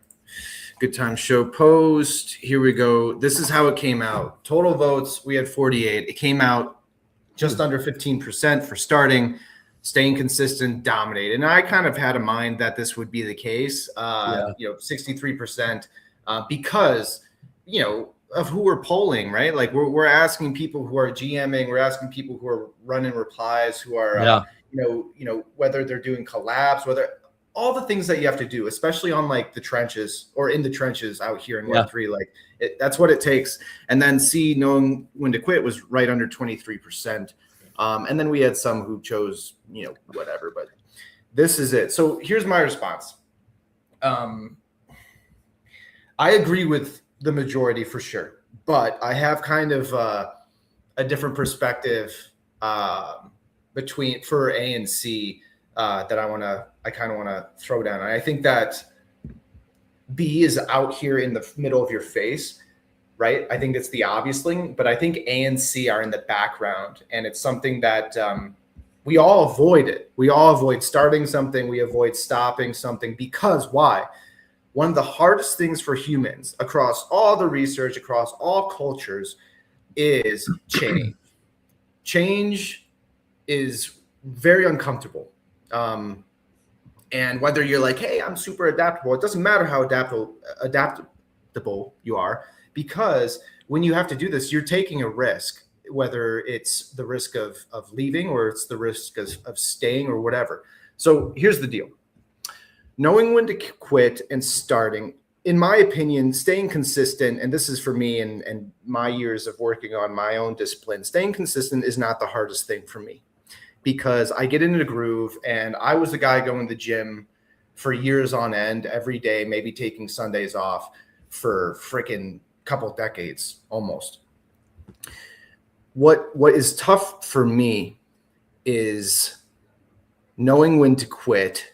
Good time show post. Here we go. This is how it came out. Total votes, we had 48. It came out just under 15% for starting. Staying consistent, dominated. And I kind of had in mind that this would be the case, 63%, because, of who we're polling, right? Like we're asking people who are GMing, we're asking people who are running replies, who are, whether they're doing collabs, whether all the things that you have to do, especially on like the trenches or in the trenches out here in Web3, like that's what it takes. And then C, knowing when to quit, was right under 23%. And then we had some who chose, whatever, but this is it. So here's my response. I agree with the majority for sure, but I have kind of a different perspective for A and C that I kind of want to throw down. And I think that B is out here in the middle of your face. Right. I think it's the obvious thing, but I think A and C are in the background, and it's something that we all avoid it. We all avoid starting something. We avoid stopping something because why? One of the hardest things for humans across all the research, across all cultures is change. Change is very uncomfortable. And whether you're like, hey, I'm super adaptable, it doesn't matter how adaptable you are. Because when you have to do this, you're taking a risk, whether it's the risk of leaving or it's the risk of staying or whatever. So here's the deal. Knowing when to quit and starting, in my opinion, staying consistent, and this is for me and my years of working on my own discipline, staying consistent is not the hardest thing for me because I get into the groove, and I was the guy going to the gym for years on end, every day, maybe taking Sundays off for freaking couple decades almost. What is tough for me is knowing when to quit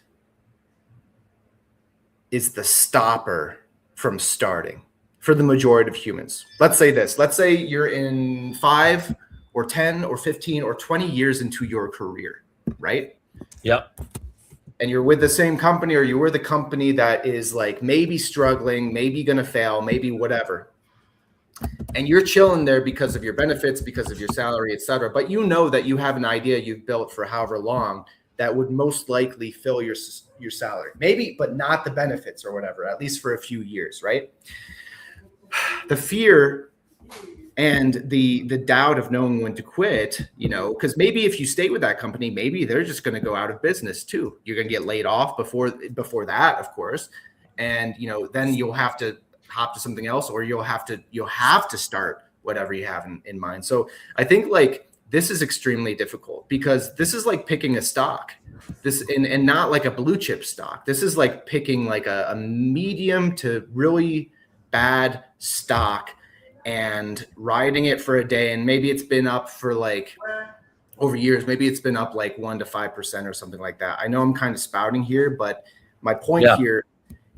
is the stopper from starting for the majority of humans. Let's say this. Let's say you're in 5 or 10 or 15 or 20 years into your career, right? Yep. And you're with the same company, or you're with a company that is like maybe struggling, maybe going to fail, maybe whatever. And you're chilling there because of your benefits, because of your salary, et cetera. But you know that you have an idea you've built for however long that would most likely fill your salary. Maybe, but not the benefits or whatever, at least for a few years, right? the fear and the doubt of knowing when to quit, because maybe if you stay with that company, maybe they're just going to go out of business too. You're going to get laid off before that, of course. And, then you'll have to hop to something else, or you'll have to start whatever you have in mind. So I think like this is extremely difficult because this is like picking a stock, and not like a blue chip stock. This is like picking like a medium to really bad stock and riding it for a day. And maybe it's been up for like over years, maybe it's been up like 1% to 5% or something like that. I know I'm kind of spouting here, but my point here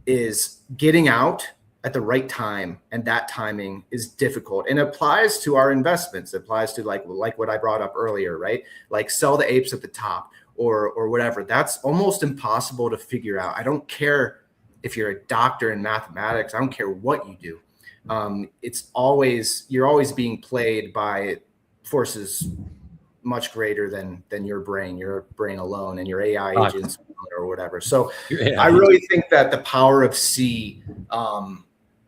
is getting out at the right time, and that timing is difficult, and it applies to our investments. It applies to like what I brought up earlier, right? Like sell the apes at the top or whatever. That's almost impossible to figure out. I don't care if you're a doctor in mathematics. I don't care what you do. You're always being played by forces much greater than your brain alone, and your AI agents or whatever. So I really think that the power of C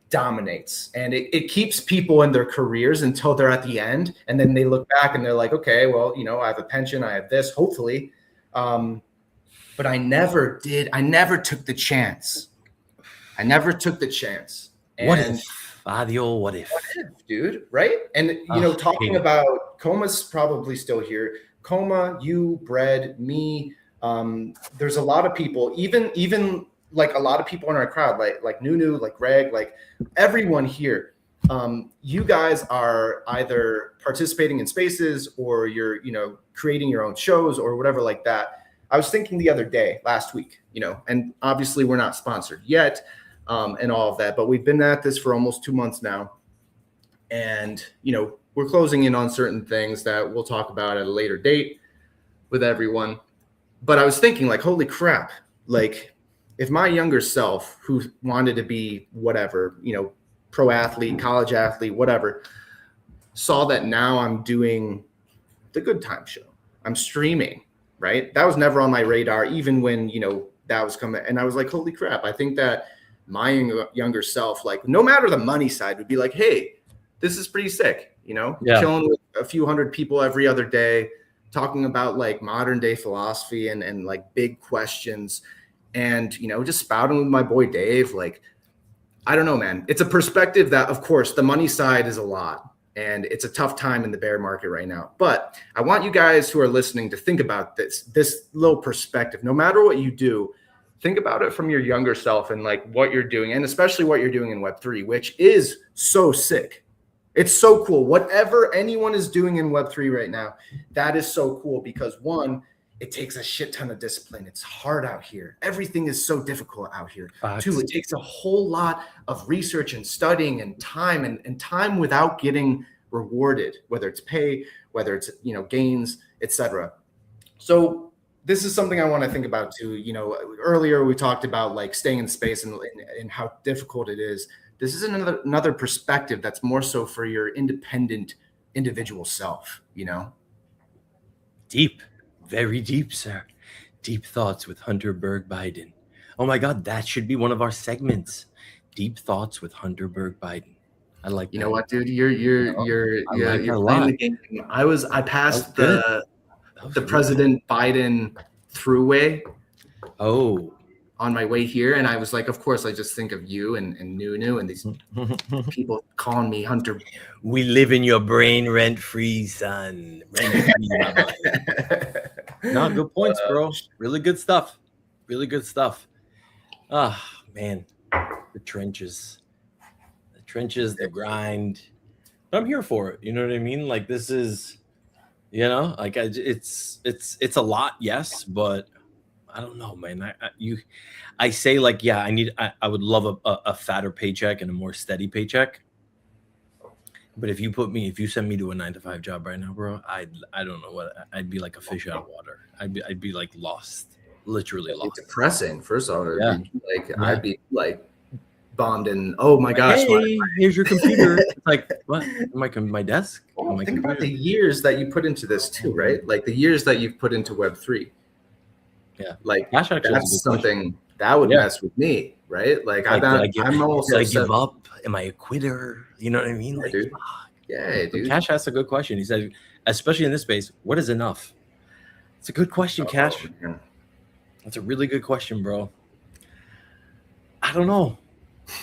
dominates, and it keeps people in their careers until they're at the end. And then they look back and they're like, okay, well, I have a pension, I have this, hopefully. But I never took the chance. And what if, Adio? What if, dude? Right? And talking about Coma's probably still here. Coma, you, Bread, me. There's a lot of people, even like a lot of people in our crowd, like Nunu, like Greg, like everyone here. You guys are either participating in spaces, or you're creating your own shows or whatever like that. I was thinking the other day, last week, and obviously we're not sponsored yet. And all of that, but we've been at this for almost 2 months now, and we're closing in on certain things that we'll talk about at a later date with everyone. But I was thinking, like, holy crap, like if my younger self, who wanted to be whatever, pro athlete, college athlete, whatever, saw that now I'm doing the Good Time Show, I'm streaming, right? That was never on my radar, even when that was coming, and I was like, holy crap, I think that my younger self, like no matter the money side, would be like, hey, this is pretty sick, chilling with a few hundred people every other day, talking about like modern day philosophy and like big questions, and just spouting with my boy Dave. Like, I don't know, man. It's a perspective that, of course, the money side is a lot, and it's a tough time in the bear market right now. But I want you guys who are listening to think about this little perspective. No matter what you do, think about it from your younger self and like what you're doing, and especially what you're doing in Web3, which is so sick. It's so cool. Whatever anyone is doing in Web3 right now, that is so cool because one, it takes a shit ton of discipline. It's hard out here. Everything is so difficult out here. Two, it takes a whole lot of research and studying and time and time without getting rewarded, whether it's pay, whether it's, gains, etc. So this is something I want to think about too. Earlier we talked about like staying in space and how difficult it is. This is another perspective that's more so for your independent individual self, Deep, very deep, sir. Deep thoughts with Hunter Berg Biden. Oh my God, that should be one of our segments. Deep thoughts with Hunter Berg Biden. I like that. You know what, dude? You're playing the game. I passed the President Biden throughway on my way here, and I was like, of course I just think of you and Nunu and these people calling me Hunter. We live in your brain rent-free, son. No, good points, bro. Really good stuff. Man, the trenches, the grind. But I'm here for it, you know what I mean? Like, this is like it's a lot, yes, but I don't know, man. I say like, yeah, I would love a fatter paycheck and a more steady paycheck. But if you send me to a 9-to-5 job right now, bro, I don't know what I'd be like a fish out of water. I'd be like lost, literally lost. It's depressing. First of all, I'd be like bombed and oh my gosh, hey, here's your computer. It's like, what? My desk? Think about the years that you put into this too, right? Like the years that you've put into Web3. Yeah, like that's something that would Yeah. mess with me, right? Like Like, I'm almost did I upset. give up? Am I a quitter? You know what I mean? Yeah, Like, dude. Yeah, but dude. Cash asked a good question. He said, especially in this space, what is enough? It's a good question, Cash. Man. That's a really good question, bro. I don't know.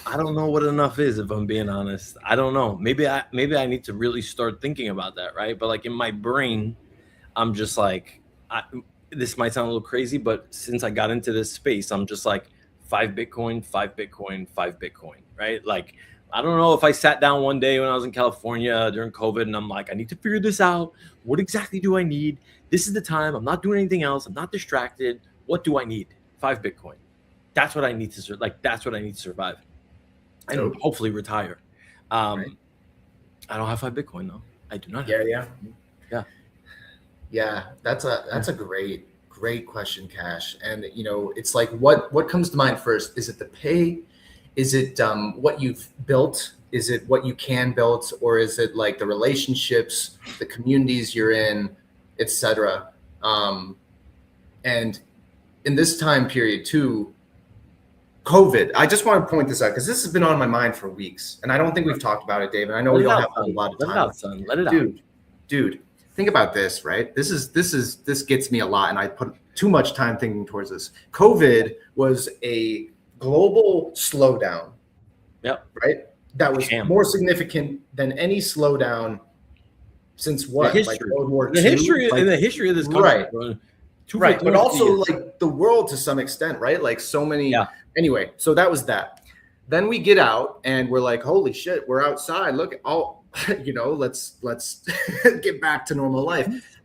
I don't know what enough is, if I'm being honest. I don't know. Maybe I need to really start thinking about that, right? But like in my brain, I'm just like, this might sound a little crazy, but since I got into this space, I'm just like 5 Bitcoin, 5 Bitcoin, 5 Bitcoin, right? Like, I don't know if I sat down one day when I was in California during COVID and I'm like, I need to figure this out. What exactly do I need? This is the time. I'm not doing anything else. I'm not distracted. What do I need? 5 Bitcoin. That's what I need to that's what I need to survive and Dope. hopefully retire. Right. I don't have 5 Bitcoin though. I do not. Yeah. That's a great question, Cash. And it's like what comes to mind first? Is it the pay? Is it what you've built? Is it what you can build, or is it like the relationships, the communities you're in, etc. And in this time period too, COVID, I just want to point this out because this has been on my mind for weeks, and I don't think we've talked about it, David. I know we don't have a lot of time. Let it out, son. Let it out. Dude, think about this, right? This gets me a lot, and I put too much time thinking towards this. COVID was a global slowdown. Yep. Right? That was more significant than any slowdown since what? Like World War II? In the history of this country. Right. Bro. Right, but also like the world to some extent, right? Like so many. Yeah. Anyway, so that was that. Then we get out and we're like, holy shit, we're outside. Look, let's get back to normal life.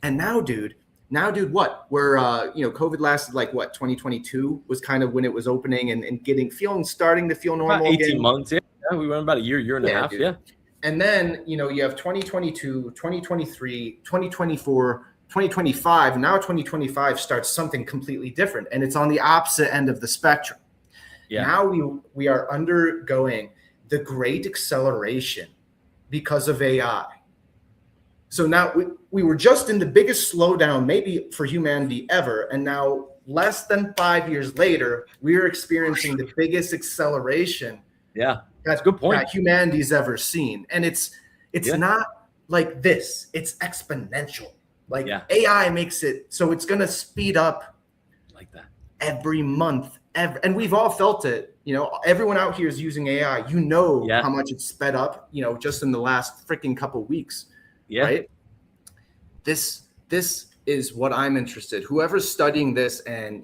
And now, dude, what? We're COVID lasted like what? 2022 was kind of when it was opening and starting to feel normal. About 18 again. months. Yeah, we went about a year and a half. Dude. Yeah. And then you have 2022, 2023, 2024. 2025, now 2025 starts something completely different, and it's on the opposite end of the spectrum. Yeah. Now we are undergoing the great acceleration because of AI. So now we were just in the biggest slowdown maybe for humanity ever, and now less than 5 years later, we are experiencing the biggest acceleration. Yeah, that's a good point. That humanity's ever seen, and it's not like this; it's exponential. Like AI makes it so it's going to speed up like that every month, and we've all felt it. Everyone out here is using AI. How much it's sped up. Just in the last freaking couple weeks. Yeah. Right. This is what I'm interested. Whoever's studying this, and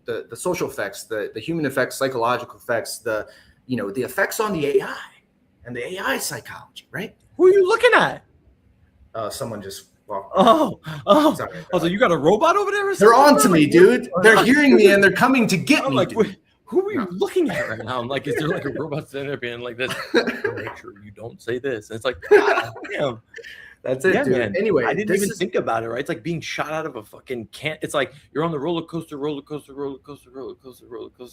the social effects, the human effects, psychological effects, the effects on the AI and the AI psychology. Right. Who are you looking at? Someone just. So you got a robot over there? They're on to me, dude. They're hearing me and they're coming to get me. Like, who are you looking at right now? I'm like, is there like a robot sitting there being like this? Make sure you don't say this. And it's like, damn. That's it, dude. Man. Anyway, I didn't even think about it, right? It's like being shot out of a fucking It's like you're on the roller coaster.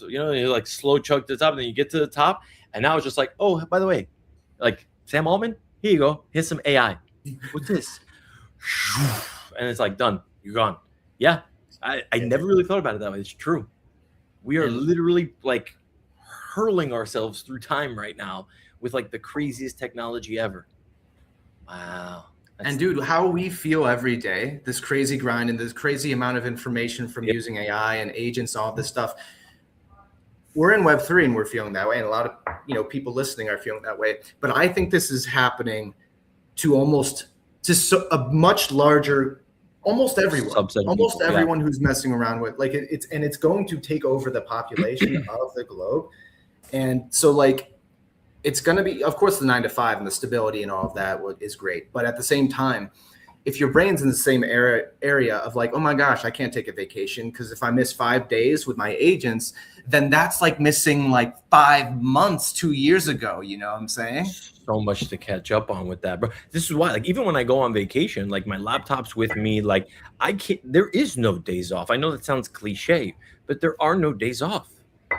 You like slow chug to the top, and then you get to the top, and now it's just like, oh, by the way, like Sam Altman, here you go. Here's some AI. What's this? And it's like done. You're gone. Yeah, I never really thought about it that way. It's true. We are literally like hurling ourselves through time right now with like the craziest technology ever. Wow. And dude, how we feel every day, this crazy grind and this crazy amount of information from using AI and agents, all this stuff. We're in Web3 and we're feeling that way, and a lot of people listening are feeling that way. But I think this is happening to a much larger, almost everyone who's messing around with it's going to take over the population of the globe. And so like it's going to be, of course, the 9 to 5 and the stability and all of that is great. But at the same time, if your brain's in the same area of like, oh my gosh, I can't take a vacation because if I miss 5 days with my agents, then that's like missing like 5 months, 2 years ago. You know what I'm saying? So much to catch up on with that, bro. This is why, like, even when I go on vacation, like my laptop's with me, like there is no days off. I know that sounds cliche, but there are no days off.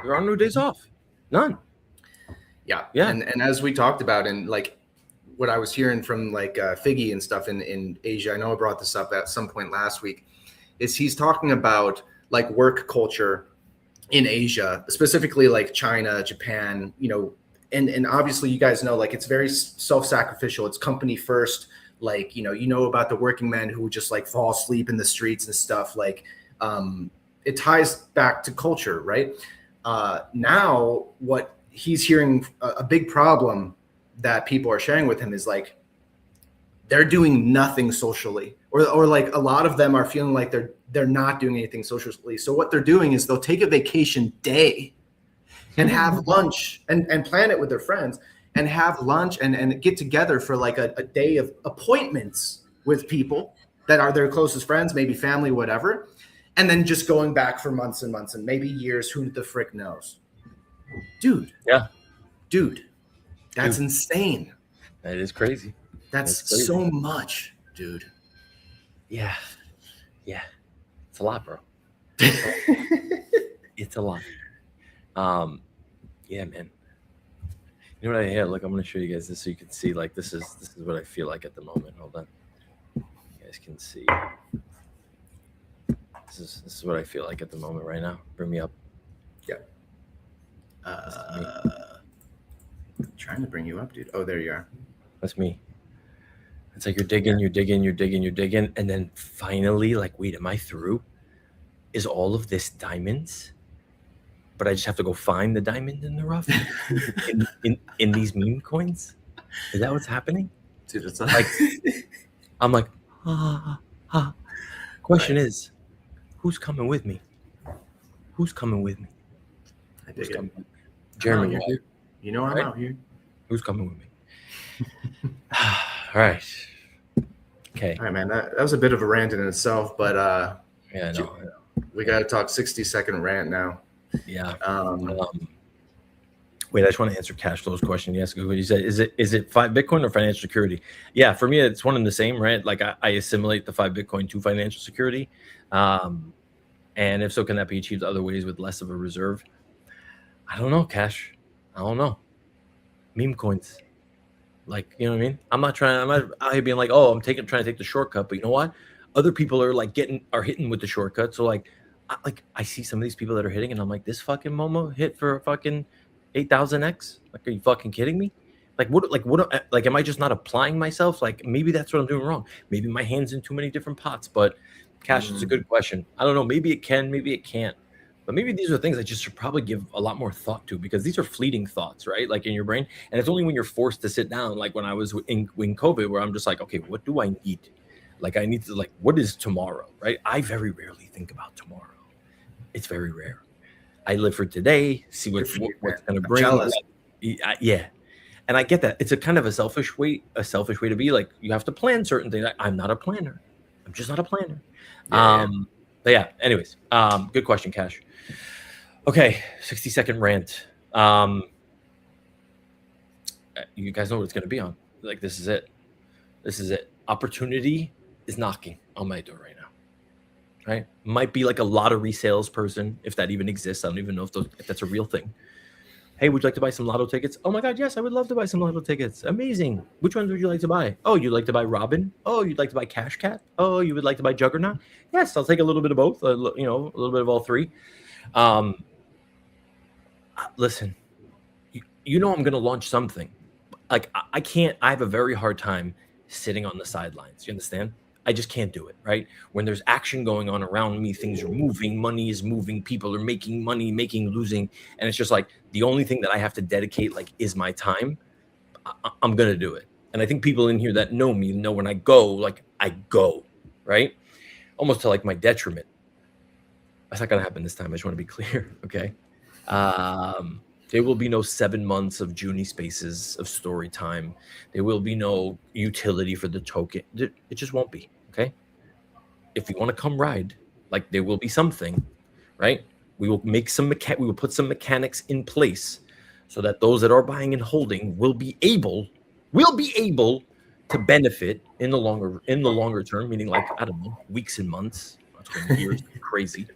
There are no days off. None. Yeah. And as we talked about, and like what I was hearing from like Figgy and stuff in Asia, I know I brought this up at some point last week, is he's talking about like work culture in Asia, specifically like China, Japan, and obviously you guys know, like, it's very self-sacrificial. It's company first. Like, about the working men who just like fall asleep in the streets and stuff. Like, it ties back to culture, right? Now what he's hearing, a big problem that people are sharing with him is like, they're doing nothing socially, or like a lot of them are feeling like they're not doing anything socially. So what they're doing is they'll take a vacation day and have lunch and plan it with their friends and have lunch and get together for like a day of appointments with people that are their closest friends, maybe family, whatever. And then just going back for months and months and maybe years, who the frick knows? Dude, that's insane. That is crazy. That's crazy. So much, dude. Yeah. It's a lot, bro. It's a lot. Yeah, man. You know what look, I'm gonna show you guys this so you can see, like, this is what I feel like at the moment. Hold on. You guys can see. This is what I feel like at the moment right now. Bring me up. Yeah. Trying to bring you up, dude. Oh, there you are. That's me. It's like you're digging, and then finally, like, wait, am I through? Is all of this diamonds? But I just have to go find the diamond in the rough in these meme coins? Is that what's happening? Dude, it's like I'm like, Question is, who's coming with me? Who's coming with me? I dig it. Jeremy, you know I'm right? out here. Who's coming with me? All right. Okay. All right, man. That was a bit of a rant in itself, but yeah, I know. We got to talk 60-second rant now. Yeah. Wait, I just want to answer Cash Flow's question. Yes, Google. You said, is it Bitcoin or financial security? Yeah, for me, it's one and the same, right? Like I assimilate the 5 Bitcoin to financial security. And if so, can that be achieved other ways with less of a reserve? I don't know, Cash. I don't know. Meme coins. Like, you know what I mean? I'm not out here being like, oh, I'm trying to take the shortcut. But you know what? Other people are like hitting with the shortcut. So I see some of these people that are hitting, and I'm like, this fucking Momo hit for a fucking 8,000x. Like, are you fucking kidding me? Like, what? Am I just not applying myself? Like, maybe that's what I'm doing wrong. Maybe my hand's in too many different pots. But Cash, it's a good question. I don't know. Maybe it can. Maybe it can't. But maybe these are things I just should probably give a lot more thought to, because these are fleeting thoughts, right? Like in your brain. And it's only when you're forced to sit down, like when I was in COVID, where I'm just like, okay, what do I need? Like, I need to, like, what is tomorrow, right? I very rarely think about tomorrow. It's very rare. I live for today, see what's going to bring. Yeah. And I get that. It's a kind of a selfish way to be. Like, you have to plan certain things. I'm not a planner. I'm just not a planner. Yeah. But yeah, anyways, good question, Cash. Okay, 60-second rant. You guys know what it's going to be on. Like, this is it. This is it. Opportunity is knocking on my door right now. Right? Might be like a lottery salesperson, if that even exists. I don't even know if that's a real thing. Hey, would you like to buy some lotto tickets? Oh my God, yes, I would love to buy some lotto tickets. Amazing. Which ones would you like to buy? Oh, you'd like to buy Robin? Oh, you'd like to buy Cash Cat? Oh, you would like to buy Juggernaut? Yes, I'll take a little bit of both. A little bit of all three. Listen, you know I'm going to launch something. Like, I can't. I have a very hard time sitting on the sidelines. You understand? I just can't do it, right? When there's action going on around me, things are moving, money is moving, people are making money, losing. And it's just like, the only thing that I have to dedicate, like, is my time. I'm going to do it. And I think people in here that know me know when I go, like, I go, right? Almost to like my detriment. That's not going to happen this time. I just want to be clear. Okay. There will be no 7 months of Junie spaces of story time. There will be no utility for the token. It just won't be. Okay. If you want to come ride, like, there will be something, right? We will make we will put some mechanics in place so that those that are buying and holding will be able to benefit in the longer term, meaning, like, I don't know, weeks and months, years, crazy,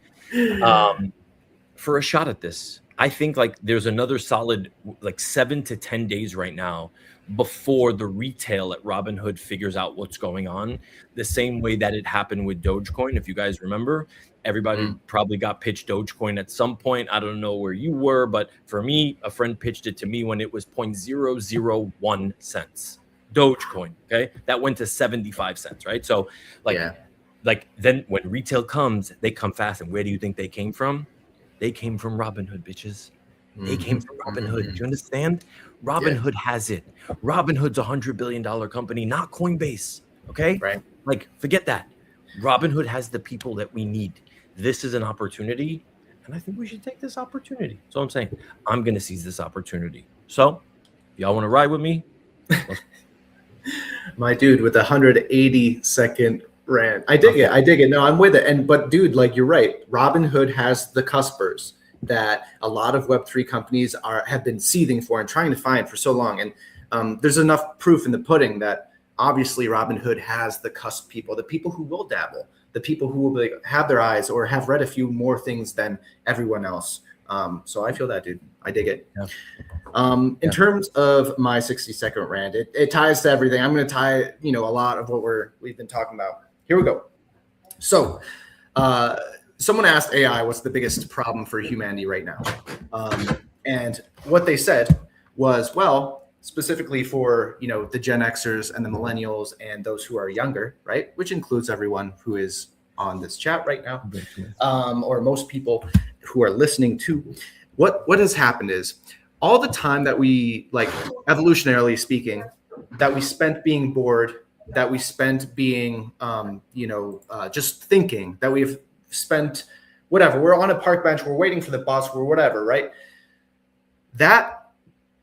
for a shot at this. I think, like, there's another solid, like, 7 to 10 days right now before the retail at Robinhood figures out what's going on, the same way that it happened with Dogecoin. If you guys remember, everybody probably got pitched Dogecoin at some point. I don't know where you were, but for me, a friend pitched it to me when it was 0.001 cents. Dogecoin, okay? That went to 75 cents, right? So like then when retail comes, they come fast. And where do you think they came from? They came from Robinhood, bitches. They came from Robinhood. Do you understand? Robinhood has it. Robinhood's $100 billion company, not Coinbase. Okay? Right. Like, forget that. Robinhood has the people that we need. This is an opportunity, and I think we should take this opportunity. So I'm saying I'm going to seize this opportunity. So, if y'all want to ride with me? My dude with 180-second rant. I dig it. No, I'm with it. But dude, like you're right. Robinhood has the cuspers that a lot of Web3 companies have been seething for and trying to find for so long. And there's enough proof in the pudding that obviously Robinhood has the cusp people, the people who will dabble, the people who will have their eyes or have read a few more things than everyone else. So I feel that, dude. I dig it. Yeah. In terms of my 60-second rant, it ties to everything. I'm going to tie, a lot of what we've been talking about. Here we go. So, someone asked AI what's the biggest problem for humanity right now, and what they said was, well, specifically for the Gen Xers and the millennials and those who are younger, right, which includes everyone who is on this chat right now, or most people who are listening to. What has happened is all the time that we, like, evolutionarily speaking, that we spent being bored, that we spent being just thinking, that we've spent whatever, we're on a park bench, we're waiting for the bus, or whatever, right? That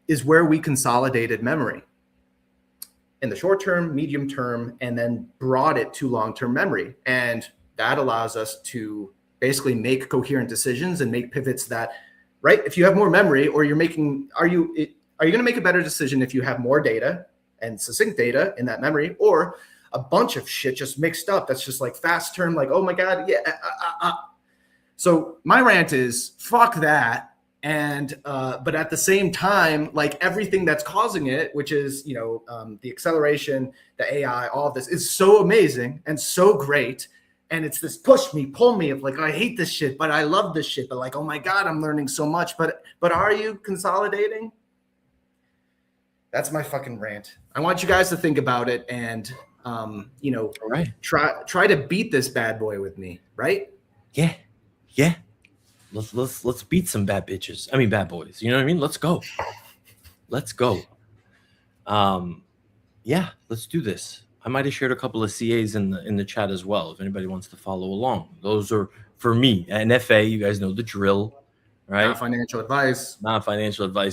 is where we consolidated memory in the short term, medium term, and then brought it to long-term memory. And that allows us to basically make coherent decisions and make pivots that, right? If you have more memory, or you're making, are you going to make a better decision if you have more data and succinct data in that memory, or a bunch of shit just mixed up that's just like fast term, like, oh my God, yeah. So my rant is fuck that. And but at the same time, like, everything that's causing it, which is the acceleration, the AI, all of this is so amazing and so great. And it's this push me, pull me of like, I hate this shit, but I love this shit. But like, oh my God, I'm learning so much. But are you consolidating? That's my fucking rant. I want you guys to think about it and right. try to beat this bad boy with me, right? Yeah. Let's beat some bad bitches. I mean, bad boys. You know what I mean? Let's go. Yeah, let's do this. I might have shared a couple of CAs in the chat as well, if anybody wants to follow along. Those are for me. An FA, you guys know the drill, right? Not financial advice.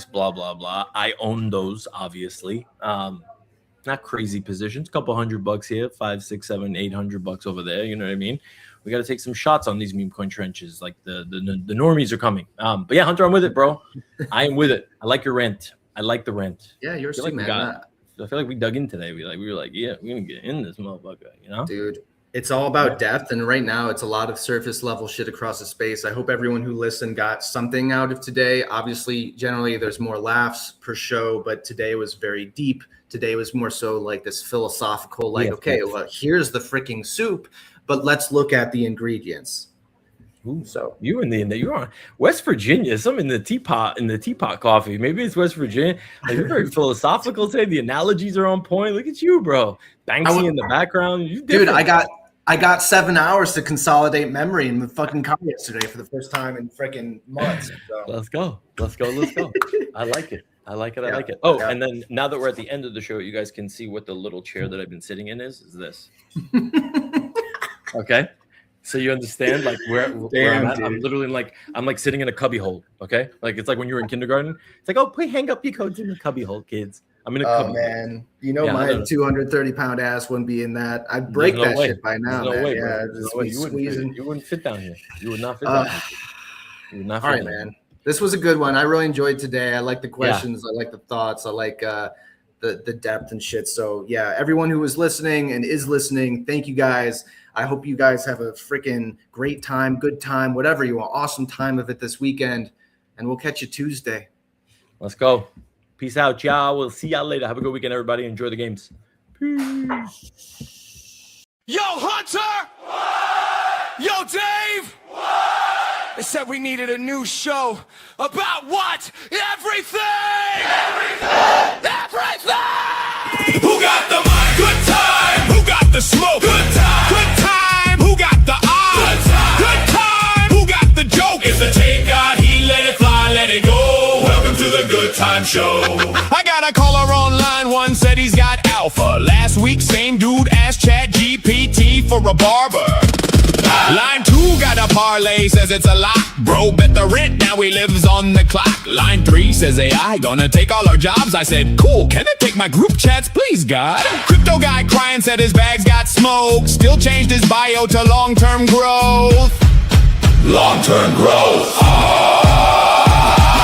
Blah blah blah. I own those, obviously. Not crazy positions. Couple $100 here, $500, $600, $700, $800 over there. You know what I mean? We got to take some shots on these meme coin trenches. Like the normies are coming. But yeah, Hunter, I'm with it, bro. I am with it. I like your rant. I like the rant. Yeah, you're a man. I feel like we dug in today. We were like, yeah, we're gonna get in this motherfucker, Dude, it's all about depth, and right now it's a lot of surface level shit across the space. I hope everyone who listened got something out of today. Obviously, generally there's more laughs per show, but today was very deep. Today was more so like this philosophical, like, okay, well, here's the freaking soup, but let's look at the ingredients. Ooh, so you're on West Virginia, some in the teapot coffee. Maybe it's West Virginia. Like, you're very philosophical today. The analogies are on point. Look at you, bro. Banksy in the background. Dude, I got 7 hours to consolidate memory in the fucking car yesterday for the first time in freaking months. So. Let's go. I like it. Oh, and then now that we're at the end of the show, you guys can see what the little chair that I've been sitting in is this. Okay. So you understand, like, where I'm at? I'm literally like, I'm like sitting in a cubby hole. Okay, like it's like when you were in kindergarten. It's like, oh, please hang up your coats in the cubby hole, kids. I'm in a cubby. Oh man, my 230-pound ass wouldn't be in that. I'd break that shit by now. No way, yeah, bro. You wouldn't fit down here. You would not fit down here. You would not fit all right, man. This was a good one. I really enjoyed today. I like the questions. I like the thoughts. I like the depth and shit. So yeah, everyone who was listening and is listening, thank you guys. I hope you guys have a freaking great time, good time, whatever you want, awesome time of it this weekend. And we'll catch you Tuesday. Let's go. Peace out, y'all. We'll see y'all later. Have a good weekend, everybody. Enjoy the games. Peace. Yo, Hunter! Yo, Dave! They said we needed a new show about what? Everything! Everything! Who got the mic? Good time! Who got the smoke? Good time! Good time! Who got the eye? Good time! Good time! Who got the joke? If the tape got heat, let it fly, let it go. Welcome to the Good Time Show. I got a caller on line one, said he's got alpha. Last week, same dude asked Chat GPT for a barber. Line 2 got a parlay, says it's a lot. Bro, bet the rent, now he lives on the clock. Line 3 says AI gonna take all our jobs. I said, cool, can it take my group chats, please, God? Crypto guy crying, said his bags got smoked. Still changed his bio to long-term growth. Long-term growth.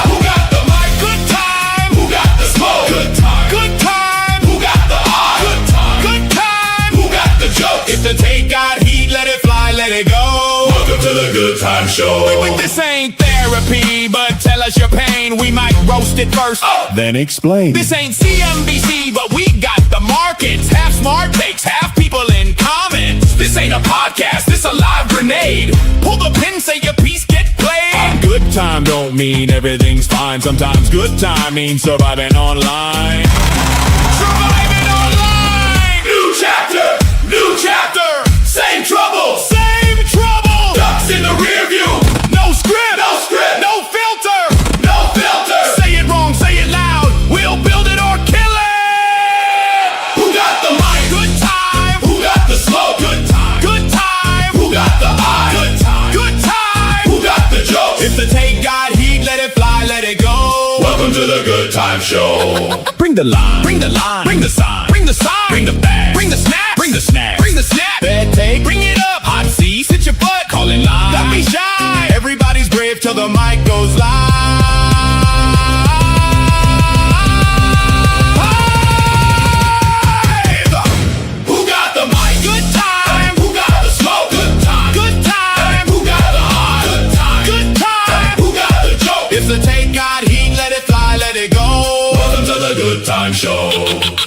Who got the mic? Good time. Who got the smoke? Good time. Good time. Who got the eye? Good time. Good time. Who got the joke? If the take got heat, let it fly, let it go. Welcome to the Good Time Show. Wait, this ain't therapy, but tell us your pain. We might roast it first, then explain. This ain't CNBC, but we got the markets. Half smart takes, half people in comments. This ain't a podcast, this a live grenade. Pull the pin, say your piece, get played. Good time don't mean everything's fine. Sometimes good time means surviving online. Surviving online! New chapter, same trouble, ducks in the rear view, no script, no filter, say it wrong, say it loud, we'll build it or kill it. Who got the mic? Good time. Who got the smoke? Good time. Good time. Who got the eye? Good time. Good time. Who got the joke? If the take got heat, let it fly, let it go. Welcome to the Good Time Show. Bring the line, bring the line, bring the sign, bring the sign, bring the bag, bring the snap, bring the snack, bring the snap. Bad take, bring it up. Hot seat, sit your butt, call in line. Don't be shy. Everybody's brave till the mic goes live. Who got the mic? Good time. Who got the smoke? Good time. Good time. Who got the eye? Good time. Good time. Who got the joke? If the take got heat, let it fly, let it go. Welcome to the Good Time Show.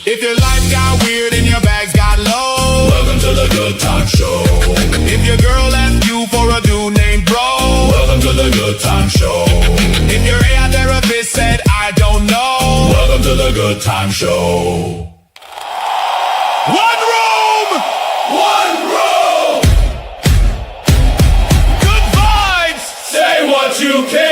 If your life got weird and your bags got low, welcome to the Good Time Show. If your girl asked you for a dude named Bro, welcome to the Good Time Show. If your AI therapist said I don't know, welcome to the Good Time Show. One room! Good vibes! Say what you can!